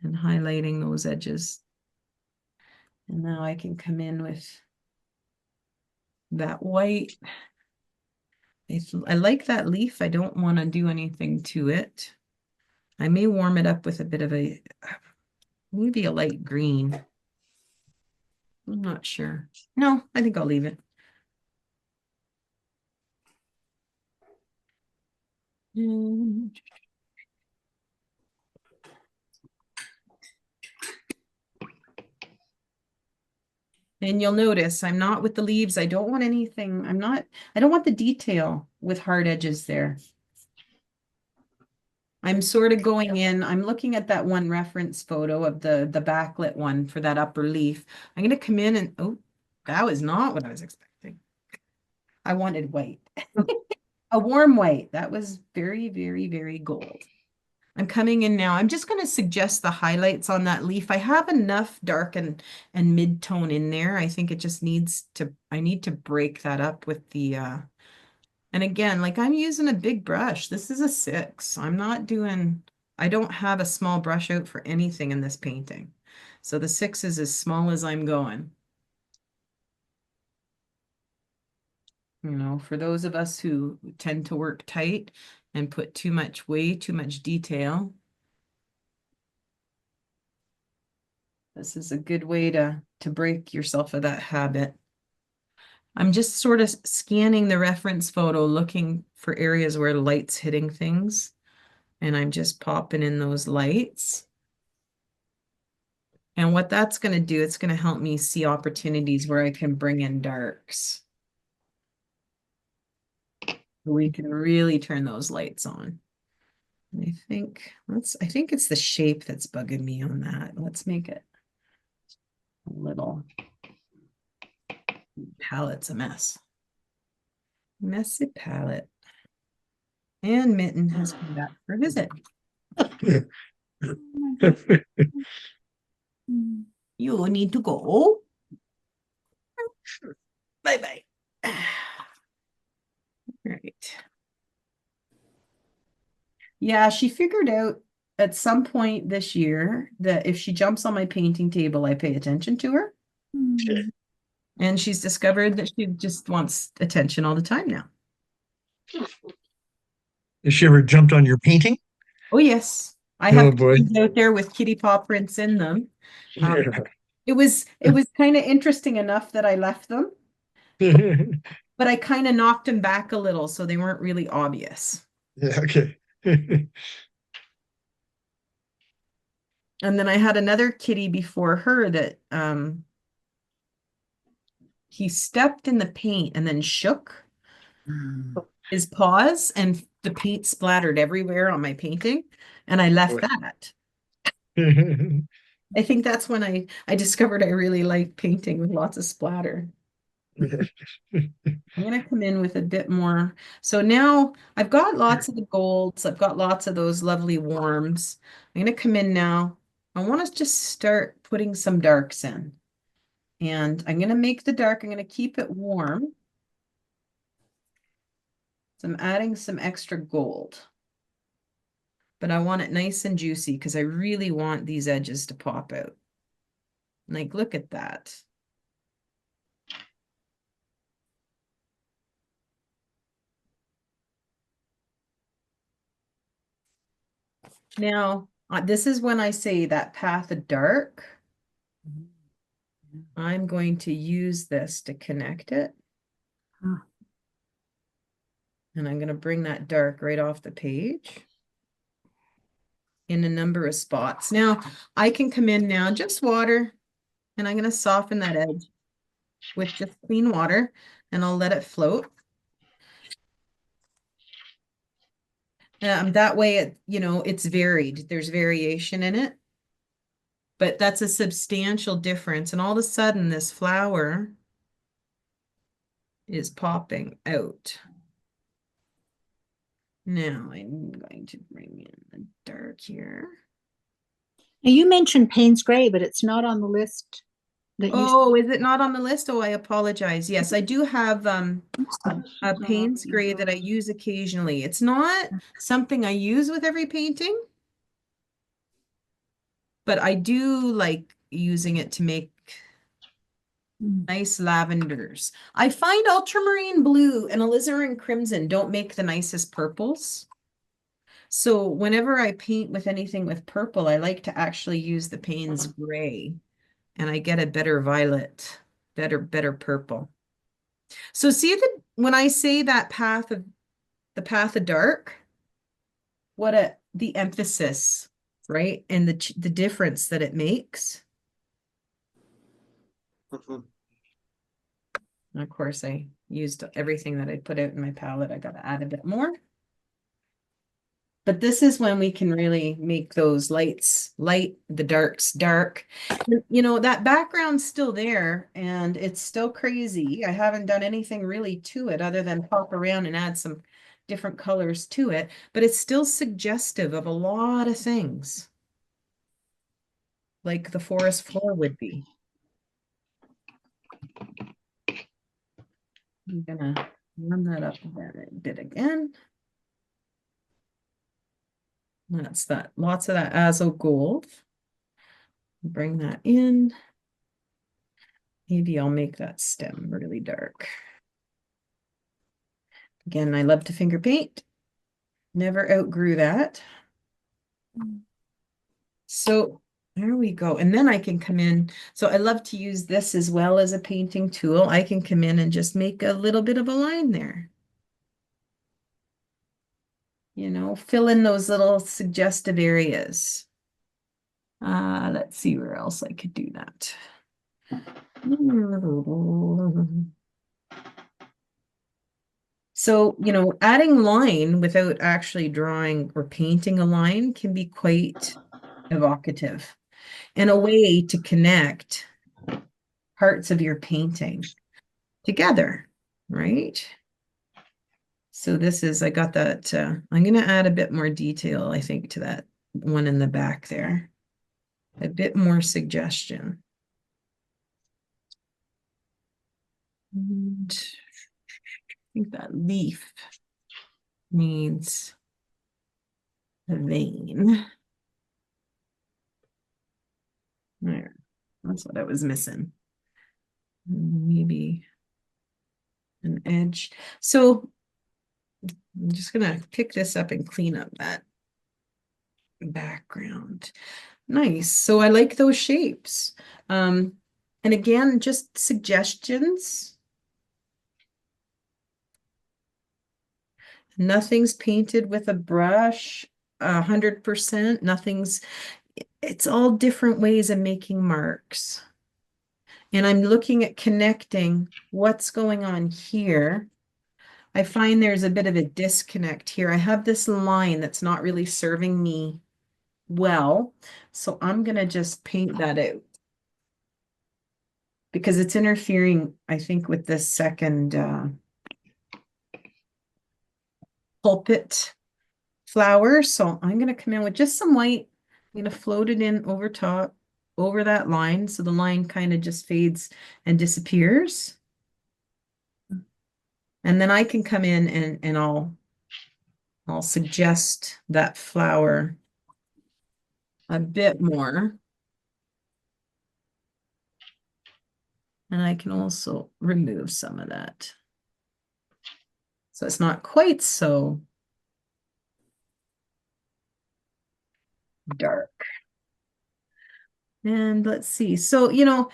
and highlighting those edges. And now I can come in with that white. I like that leaf. I don't want to do anything to it. I may warm it up with a bit of maybe a light green. I'm not sure. No, I think I'll leave it. Mm. And you'll notice I'm not with the leaves. I don't want anything. I don't want the detail with hard edges there. I'm sort of going in, I'm looking at that one reference photo of the backlit one for that upper leaf. I'm going to come in and, oh, that was not what I was expecting. I wanted white. A warm white. That was very, very, very gold. I'm coming in now. I'm just going to suggest the highlights on that leaf. I have enough dark and mid-tone in there. I think it just needs to, I need to break that up with the, and again, like I'm using a big brush. This is a 6. I'm not doing, I don't have a small brush out for anything in this painting. So the 6 is as small as I'm going. You know, for those of us who tend to work tight and put way too much detail, this is a good way to break yourself of that habit. I'm just sort of scanning the reference photo, looking for areas where light's hitting things. And I'm just popping in those lights. And what that's going to do, it's going to help me see opportunities where I can bring in darks. We can really turn those lights on. And I think it's the shape that's bugging me on that. Let's make it a little. Palette's a mess. Messy palette. And Mitten has come back for a visit. You need to go. Bye-bye. Right. Yeah, she figured out at some point this year that if she jumps on my painting table, I pay attention to her. And she's discovered that she just wants attention all the time now. Has she ever jumped on your painting? Oh, yes. I Oh, have boy. kittens out there with kitty paw prints in them. It was kind of interesting enough that I left them, but I kind of knocked them back a little so they weren't really obvious. Yeah, okay. And then I had another kitty before her that he stepped in the paint and then shook his paws and the paint splattered everywhere on my painting. And I left that. I think that's when I discovered I really like painting with lots of splatter. I'm going to come in with a bit more. So now I've got lots of the golds. I've got lots of those lovely warms. I'm going to come in now. I want to just start putting some darks in. And I'm going to make the dark. I'm going to keep it warm. So I'm adding some extra gold. But I want it nice and juicy because I really want these edges to pop out. Like, look at that. Now, this is when I say that path of dark. I'm going to use this to connect it. And I'm going to bring that dark right off the page in a number of spots. Now, I can come in now, just water, and I'm going to soften that edge with just clean water, and I'll let it float. That way, it's varied. There's variation in it. But that's a substantial difference. And all of a sudden, this flower is popping out. Now I'm going to bring in the dark here. Now you mentioned Payne's Gray, but it's not on the list that you. Oh, is it not on the list? Oh, I apologize. Yes, I do have a Payne's Gray that I use occasionally. It's not something I use with every painting, but I do like using it to make nice lavenders. I find ultramarine blue and alizarin crimson don't make the nicest purples. So whenever I paint with anything with purple, I like to actually use the Payne's Gray, and I get a better violet, better purple. So see that when I say that the path of dark, the emphasis, right? And the difference that it makes. Mhm. And of course, I used everything that I put out in my palette. I got to add a bit more. But this is when we can really make those lights light, the darks dark. You know, that background's still there and it's still crazy. I haven't done anything really to it other than pop around and add some different colors to it, but it's still suggestive of a lot of things. Like the forest floor would be. I'm gonna run that up a bit again. That's that, lots of that azo gold. Bring that in. Maybe I'll make that stem really dark. Again, I love to finger paint. Never outgrew that. So there we go. And then I can come in. So I love to use this as well as a painting tool. I can come in and just make a little bit of a line there. You know, fill in those little suggestive areas. Let's see where else I could do that. So, you know, adding line without actually drawing or painting a line can be quite evocative and a way to connect parts of your painting together, right? So this is, I got that, I'm going to add a bit more detail, I think, to that one in the back there. A bit more suggestion. And I think that leaf needs a vein. There, that's what I was missing. Maybe an edge. So I'm just gonna pick this up and clean up that background. Nice. So I like those shapes. And again, just suggestions. Nothing's painted with a brush 100%. Nothing's, it's all different ways of making marks. And I'm looking at connecting what's going on here. I find there's a bit of a disconnect here. I have this line that's not really serving me well. So I'm going to just paint that out. Because it's interfering, I think, with this second pulpit flower. So I'm going to come in with just some white. I'm going to float it in over top, over that line. So the line kind of just fades and disappears. And then I can come in and I'll suggest that flower a bit more. And I can also remove some of that. So it's not quite so dark. And let's see. So, you know,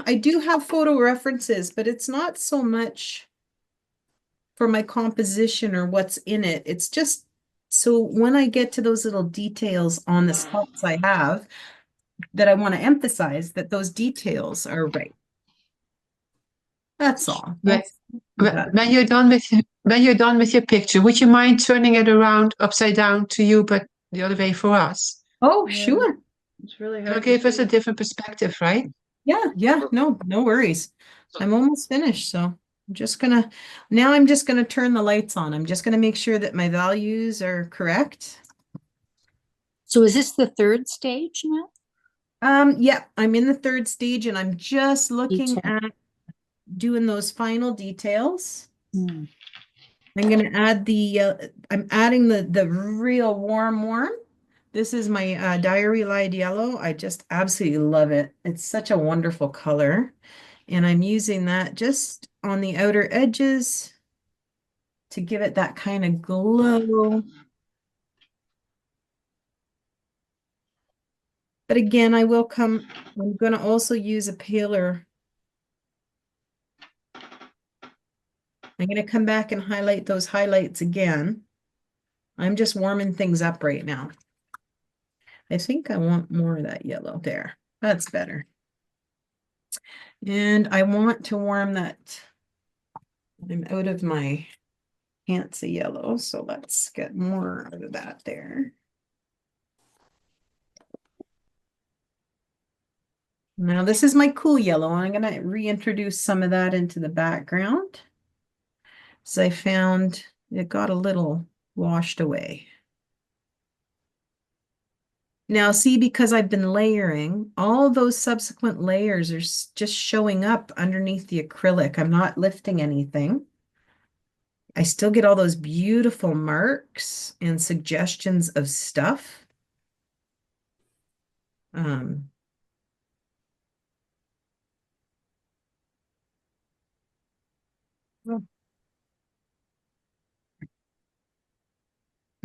I do have photo references, but it's not so much for my composition or what's in it. It's just so when I get to those little details on the spots I have that I want to emphasize that those details are right. That's all. When you're done with your picture, would you mind turning it around upside down to you, but the other way for us? Oh, Yeah. sure. It's really hard. It'll to give us see. a different perspective, right? Yeah, no worries. I'm almost finished, so I'm just gonna, now I'm just gonna turn the lights on. I'm just gonna make sure that my values are correct. So is this the third stage now? Yeah, I'm in the third stage and I'm just looking Detail. at doing those final details. Hmm. I'm gonna add I'm adding the real warm. This is my Diary Light Yellow. I just absolutely love it. It's such a wonderful color. And I'm using that just on the outer edges to give it that kind of glow. But again, I'm going to also use a paler. I'm going to come back and highlight those highlights again I'm just warming things up right now. I think I want more of that yellow there. That's better. And I want to warm that. I'm out of my fancy yellow, so let's get more out of that there. Now this is my cool yellow. I'm going to reintroduce some of that into the background. So I found it got a little washed away. Now see, because I've been layering, all those subsequent layers are just showing up underneath the acrylic. I'm not lifting anything. I still get all those beautiful marks and suggestions of stuff.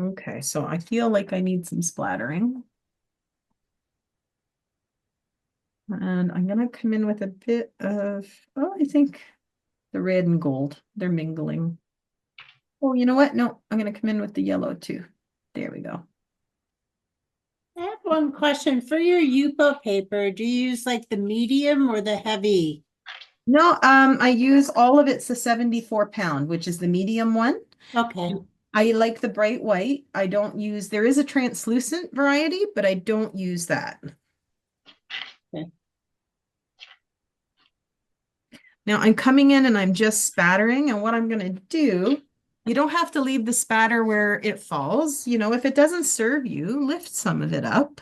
Okay, so I feel like I need some splattering. And I'm gonna come in with a bit of, oh, I think the red and gold, they're mingling. Oh, you know what? No, I'm gonna come in with the yellow too. There we go. I have one question for your Yupo paper. Do you use like the medium or the heavy? No, I use all of it's the 74 pound, which is the medium one. Okay. I like the bright white. I don't use, there is a translucent variety, but I don't use that. Okay. Now I'm coming in and I'm just spattering, and what I'm going to do, you don't have to leave the spatter where it falls. You know, if it doesn't serve you, lift some of it up,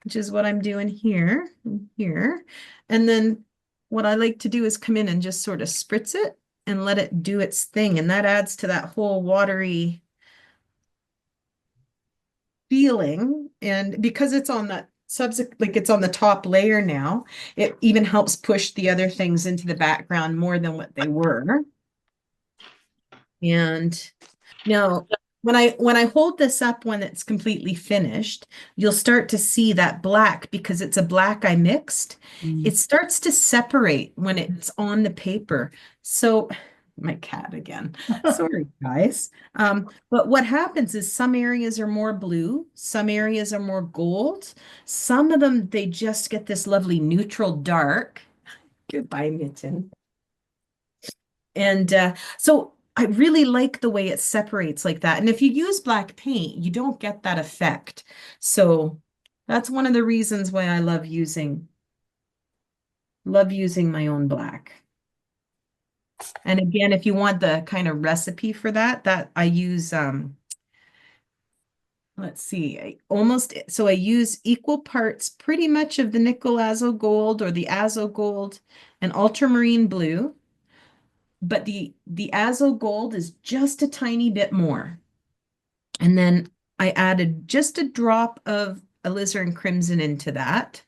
which is what I'm doing here and here. And then what I like to do is come in and just sort of spritz it and let it do its thing. And that adds to that whole watery feeling. And because it's on that like it's on the top layer now, it even helps push the other things into the background more than what they were. And now when I hold this up when it's completely finished, you'll start to see that black, because it's a black I mixed. It starts to separate when it's on the paper. So my cat again. Sorry, guys. But what happens is some areas are more blue, some areas are more gold. Some of them, they just get this lovely neutral dark. Goodbye, Mitten. And so I really like the way it separates like that. And if you use black paint, you don't get that effect. So that's one of the reasons why I love using my own black. And again, if you want the kind of recipe for that I use, let's see, I use equal parts pretty much of the nickel azo gold or the azo gold and ultramarine blue. But the azo gold is just a tiny bit more. And then I added just a drop of alizarin crimson into that.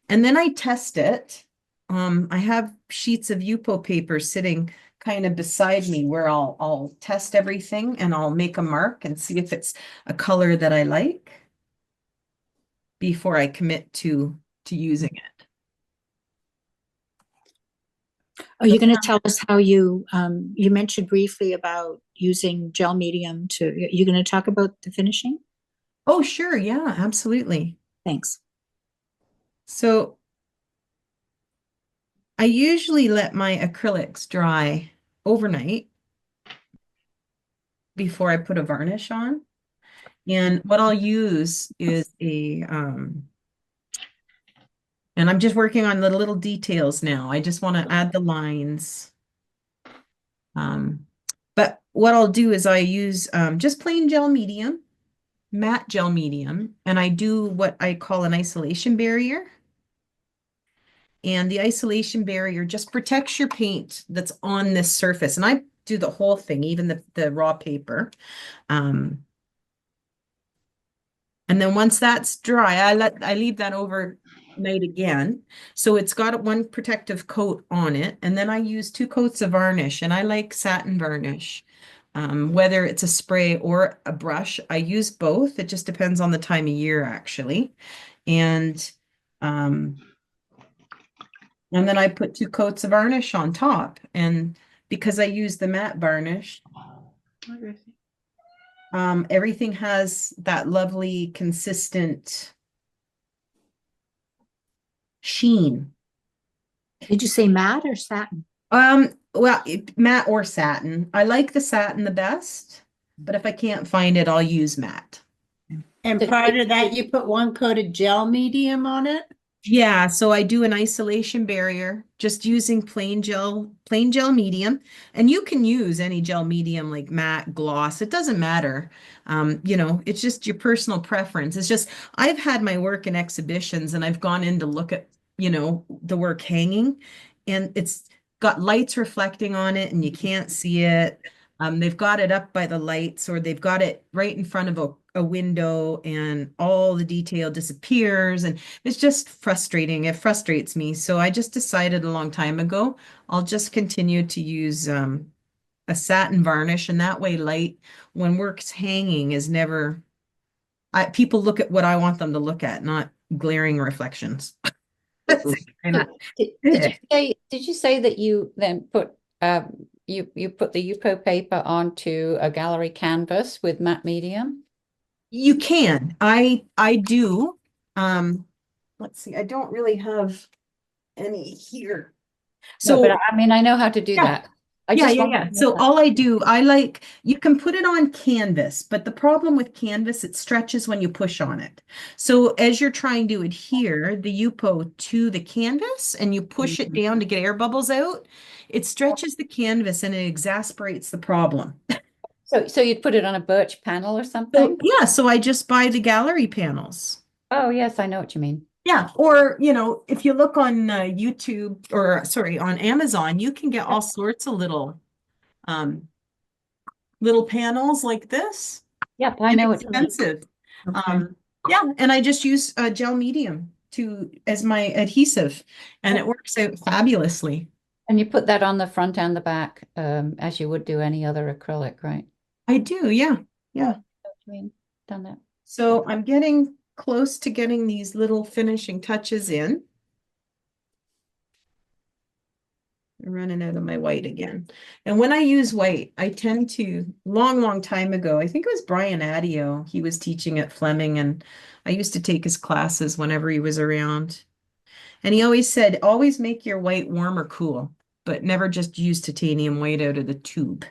And then I test it. I have sheets of Yupo paper sitting kind of beside me where I'll test everything and I'll make a mark and see if it's a color that I like before I commit to using it. Are you going to tell us how you mentioned briefly about using gel medium you're going to talk about the finishing? Oh, sure. Yeah, absolutely. Thanks. So I usually let my acrylics dry overnight before I put a varnish on. And what I'll use is and I'm just working on the little details now. I just want to add the lines. But what I'll do is I use just plain gel medium, matte gel medium, and I do what I call an isolation barrier. And the isolation barrier just protects your paint that's on this surface. And I do the whole thing, even the raw paper. And then once that's dry, I leave that overnight again. So it's got one protective coat on it. And then I use 2 coats of varnish, and I like satin varnish. Whether it's a spray or a brush, I use both. It just depends on the time of year, actually. And then I put 2 coats of varnish on top. And because I use the matte varnish, Everything has that lovely, consistent sheen. Did you say matte or satin? Well, matte or satin. I like the satin the best, but if I can't find it, I'll use matte. And Did- prior to that, you put one coat of gel medium on it? Yeah, so I do an isolation barrier, just using plain gel medium. And you can use any gel medium like matte, gloss, it doesn't matter. It's just your personal preference. It's just I've had my work in exhibitions and I've gone in to look at, the work hanging, and it's got lights reflecting on it and you can't see it. They've got it up by the lights, or they've got it right in front of a window, and all the detail disappears, and it's just frustrating. It frustrates me. So I just decided a long time ago, I'll just continue to use a satin varnish, and that way light, when work's hanging, is never, people look at what I want them to look at, not glaring reflections. Kinda- Did you say that you then put you put the Yupo paper onto a gallery canvas with matte medium? You can. I do. Let's see. I don't really have any here. No, So but I mean, I know how to do Yeah. that. I yeah, just yeah, wanted yeah. to know So that. all I do, you can put it on canvas, but the problem with canvas, it stretches when you push on it. So as you're trying to adhere the Yupo to the canvas and you push it down to get air bubbles out, it stretches the canvas and it exasperates the problem. So you'd put it on a birch panel or So something? yeah, so I just buy the gallery panels. Oh, yes, I know what you mean. Yeah, or if you look on YouTube, or sorry, on Amazon, you can get all sorts of um little panels like this. Yep, I know what you mean. Inexpensive. Okay. Yeah, and I just use gel medium as my adhesive, and it works out fabulously. And you put that on the front and the back, as you would do any other acrylic, right? I do, yeah. I mean, done that. So I'm getting close to getting these little finishing touches in. I'm running out of my white again. And when I use white, I tend to, long time ago, I think it was Brian Adio, he was teaching at Fleming, and I used to take his classes whenever he was around. And he always said, always make your white warm or cool, but never just use titanium white out of the tube.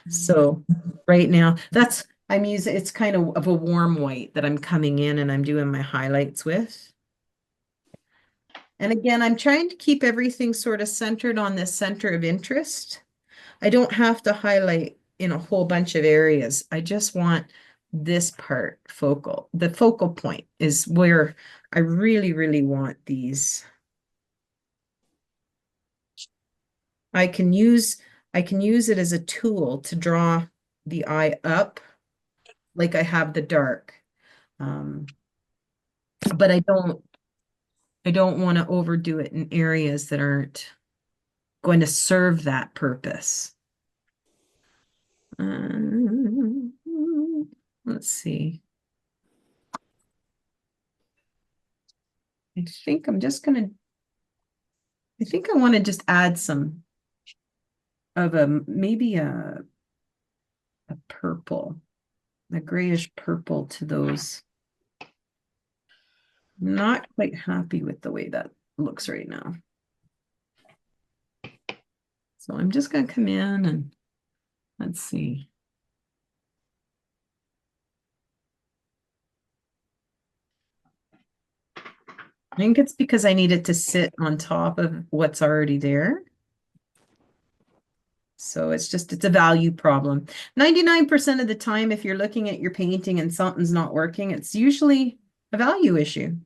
So right now, it's kind of a warm white that I'm coming in and I'm doing my highlights with. And again, I'm trying to keep everything sort of centered on this center of interest. I don't have to highlight in a whole bunch of areas. I just want this part focal. The focal point is where I really, really want these. I can use it as a tool to draw the eye up like I have the dark. But I don't want to overdo it in areas that aren't going to serve that purpose. Let's see. I think I want to just add some of maybe a purple, a grayish purple to those. Not quite happy with the way that looks right now. So I'm just going to come in and let's see. I think it's because I need it to sit on top of what's already there. So it's a value problem. 99% of the time, if you're looking at your painting and something's not working, it's usually a value issue.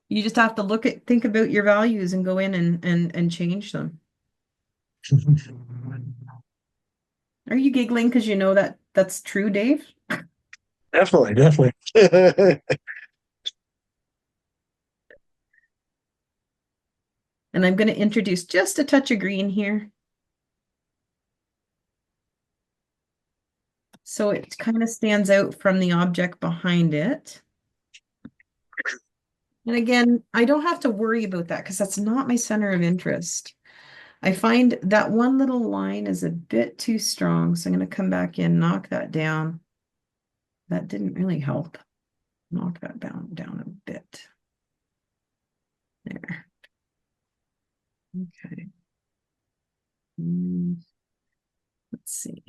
You just have to think about your values and go in and change them. Are you giggling because you know that that's true, Dave? Definitely, definitely. And I'm going to introduce just a touch of green here. So it kind of stands out from the object behind it. And again, I don't have to worry about that because that's not my center of interest. I find that one little line is a bit too strong. So I'm going to come back in, knock that down. that didn't really help. Knock that down a bit. There. Okay. Let's see.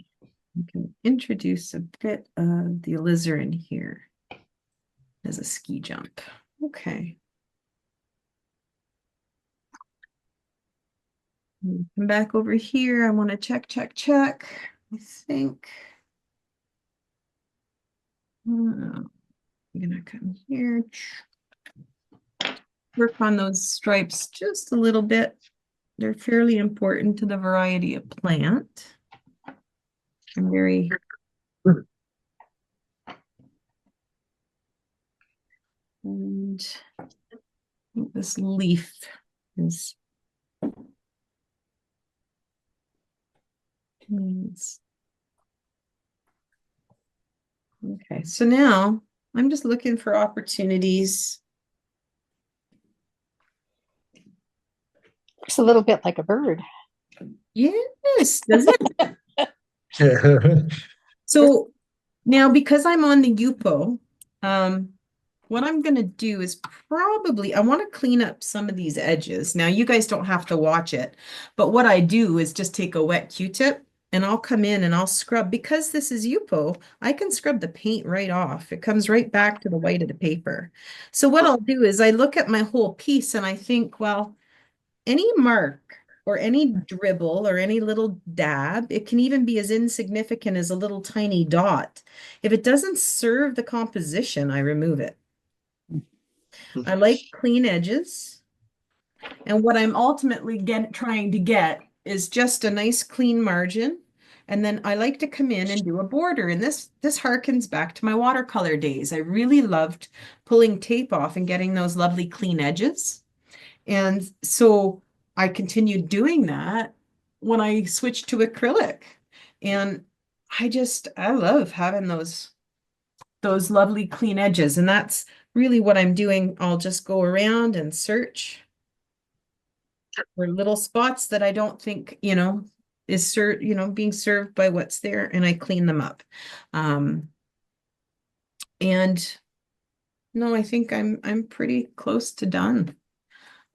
We can introduce a bit of the alizarin here as a ski jump. Okay. Come back over here. I want to check. I think. I'm gonna come here. Work on those stripes just a little bit. They're fairly important to the variety of plant. I'm very and this leaf is okay. So now I'm just looking for opportunities. Looks a little bit like a bird. Yes, does it? So now because I'm on the Yupo, what I'm gonna do is probably I want to clean up some of these edges. Now you guys don't have to watch it, but what I do is just take a wet Q-tip and I'll come in and I'll scrub. Because this is Yupo, I can scrub the paint right off. It comes right back to the white of the paper. So what I'll do is I look at my whole piece and I think, well, any mark or any dribble or any little dab, it can even be as insignificant as a little tiny dot. If it doesn't serve the composition, I remove it. I like clean edges. And what I'm ultimately trying to get is just a nice clean margin. And then I like to come in and do a border. And this harkens back to my watercolor days. I really loved pulling tape off and getting those lovely clean edges. And so I continued doing that when I switched to acrylic. And I love having those lovely clean edges. And that's really what I'm doing. I'll just go around and search for little spots that I don't think, is being served by what's there, and I clean them up. And no, I think I'm pretty close to done.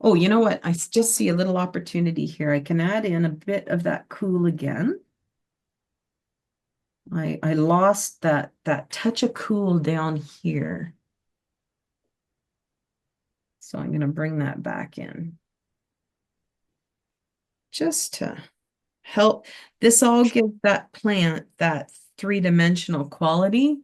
Oh, you know what? I just see a little opportunity here. I can add in a bit of that cool again. I lost that touch of cool down here. So I'm going to bring that back in. Just to help. This all gives that plant that three-dimensional quality.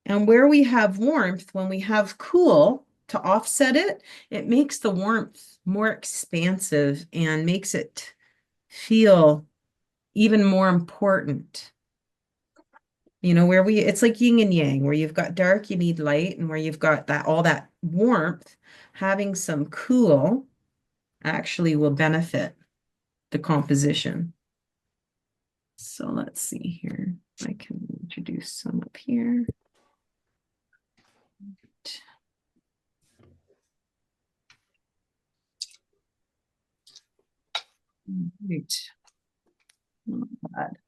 And where we have warmth, when we have cool to offset it, it makes the warmth more expansive and makes it feel even more important. It's like yin and yang, where you've got dark, you need light, and where you've got all that warmth, having some cool actually will benefit the composition. So let's see here. I can introduce some up here. Right. Not bad.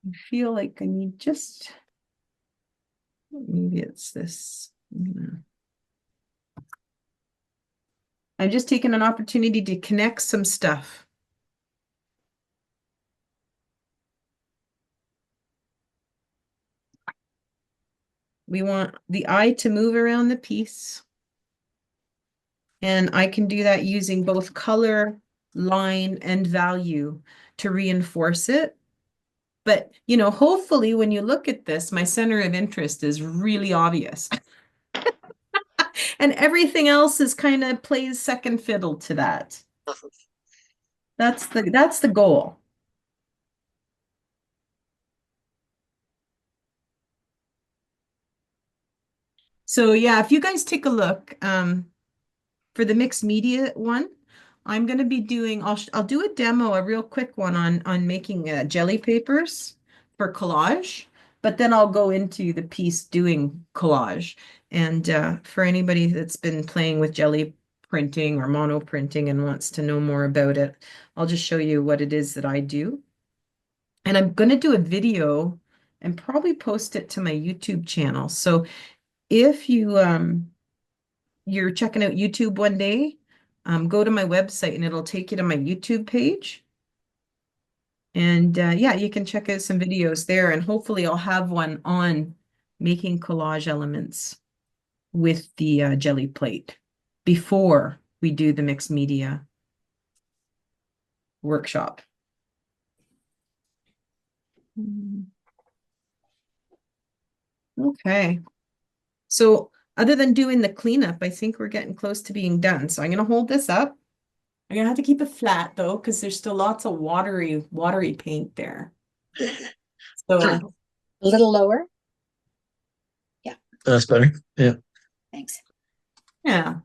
I feel like I need maybe it's this. I'm just taking an opportunity to connect some stuff. We want the eye to move around the piece. And I can do that using both color, line, and value to reinforce it. But, hopefully when you look at this, my center of interest is really obvious. And everything else is kind of plays second fiddle to that. That's the goal. So yeah, if you guys take a look, for the mixed media one, I'm going to be doing, I'll do a demo, a real quick one on making jelly papers for collage, but then I'll go into the piece doing collage. And for anybody that's been playing with jelly printing or mono printing and wants to know more about it, I'll just show you what it is that I do. And I'm going to do a video and probably post it to my YouTube channel. So if you're checking out YouTube one day, go to my website and it'll take you to my YouTube page. And yeah, you can check out some videos there, and hopefully I'll have one on making collage elements with the jelly plate before we do the mixed media workshop. Okay. So other than doing the cleanup, I think we're getting close to being done. So I'm going to hold this up. I'm going to have to keep it flat though, because there's still lots of watery paint there. So A little lower. That's better. Yeah. Thanks. yeah.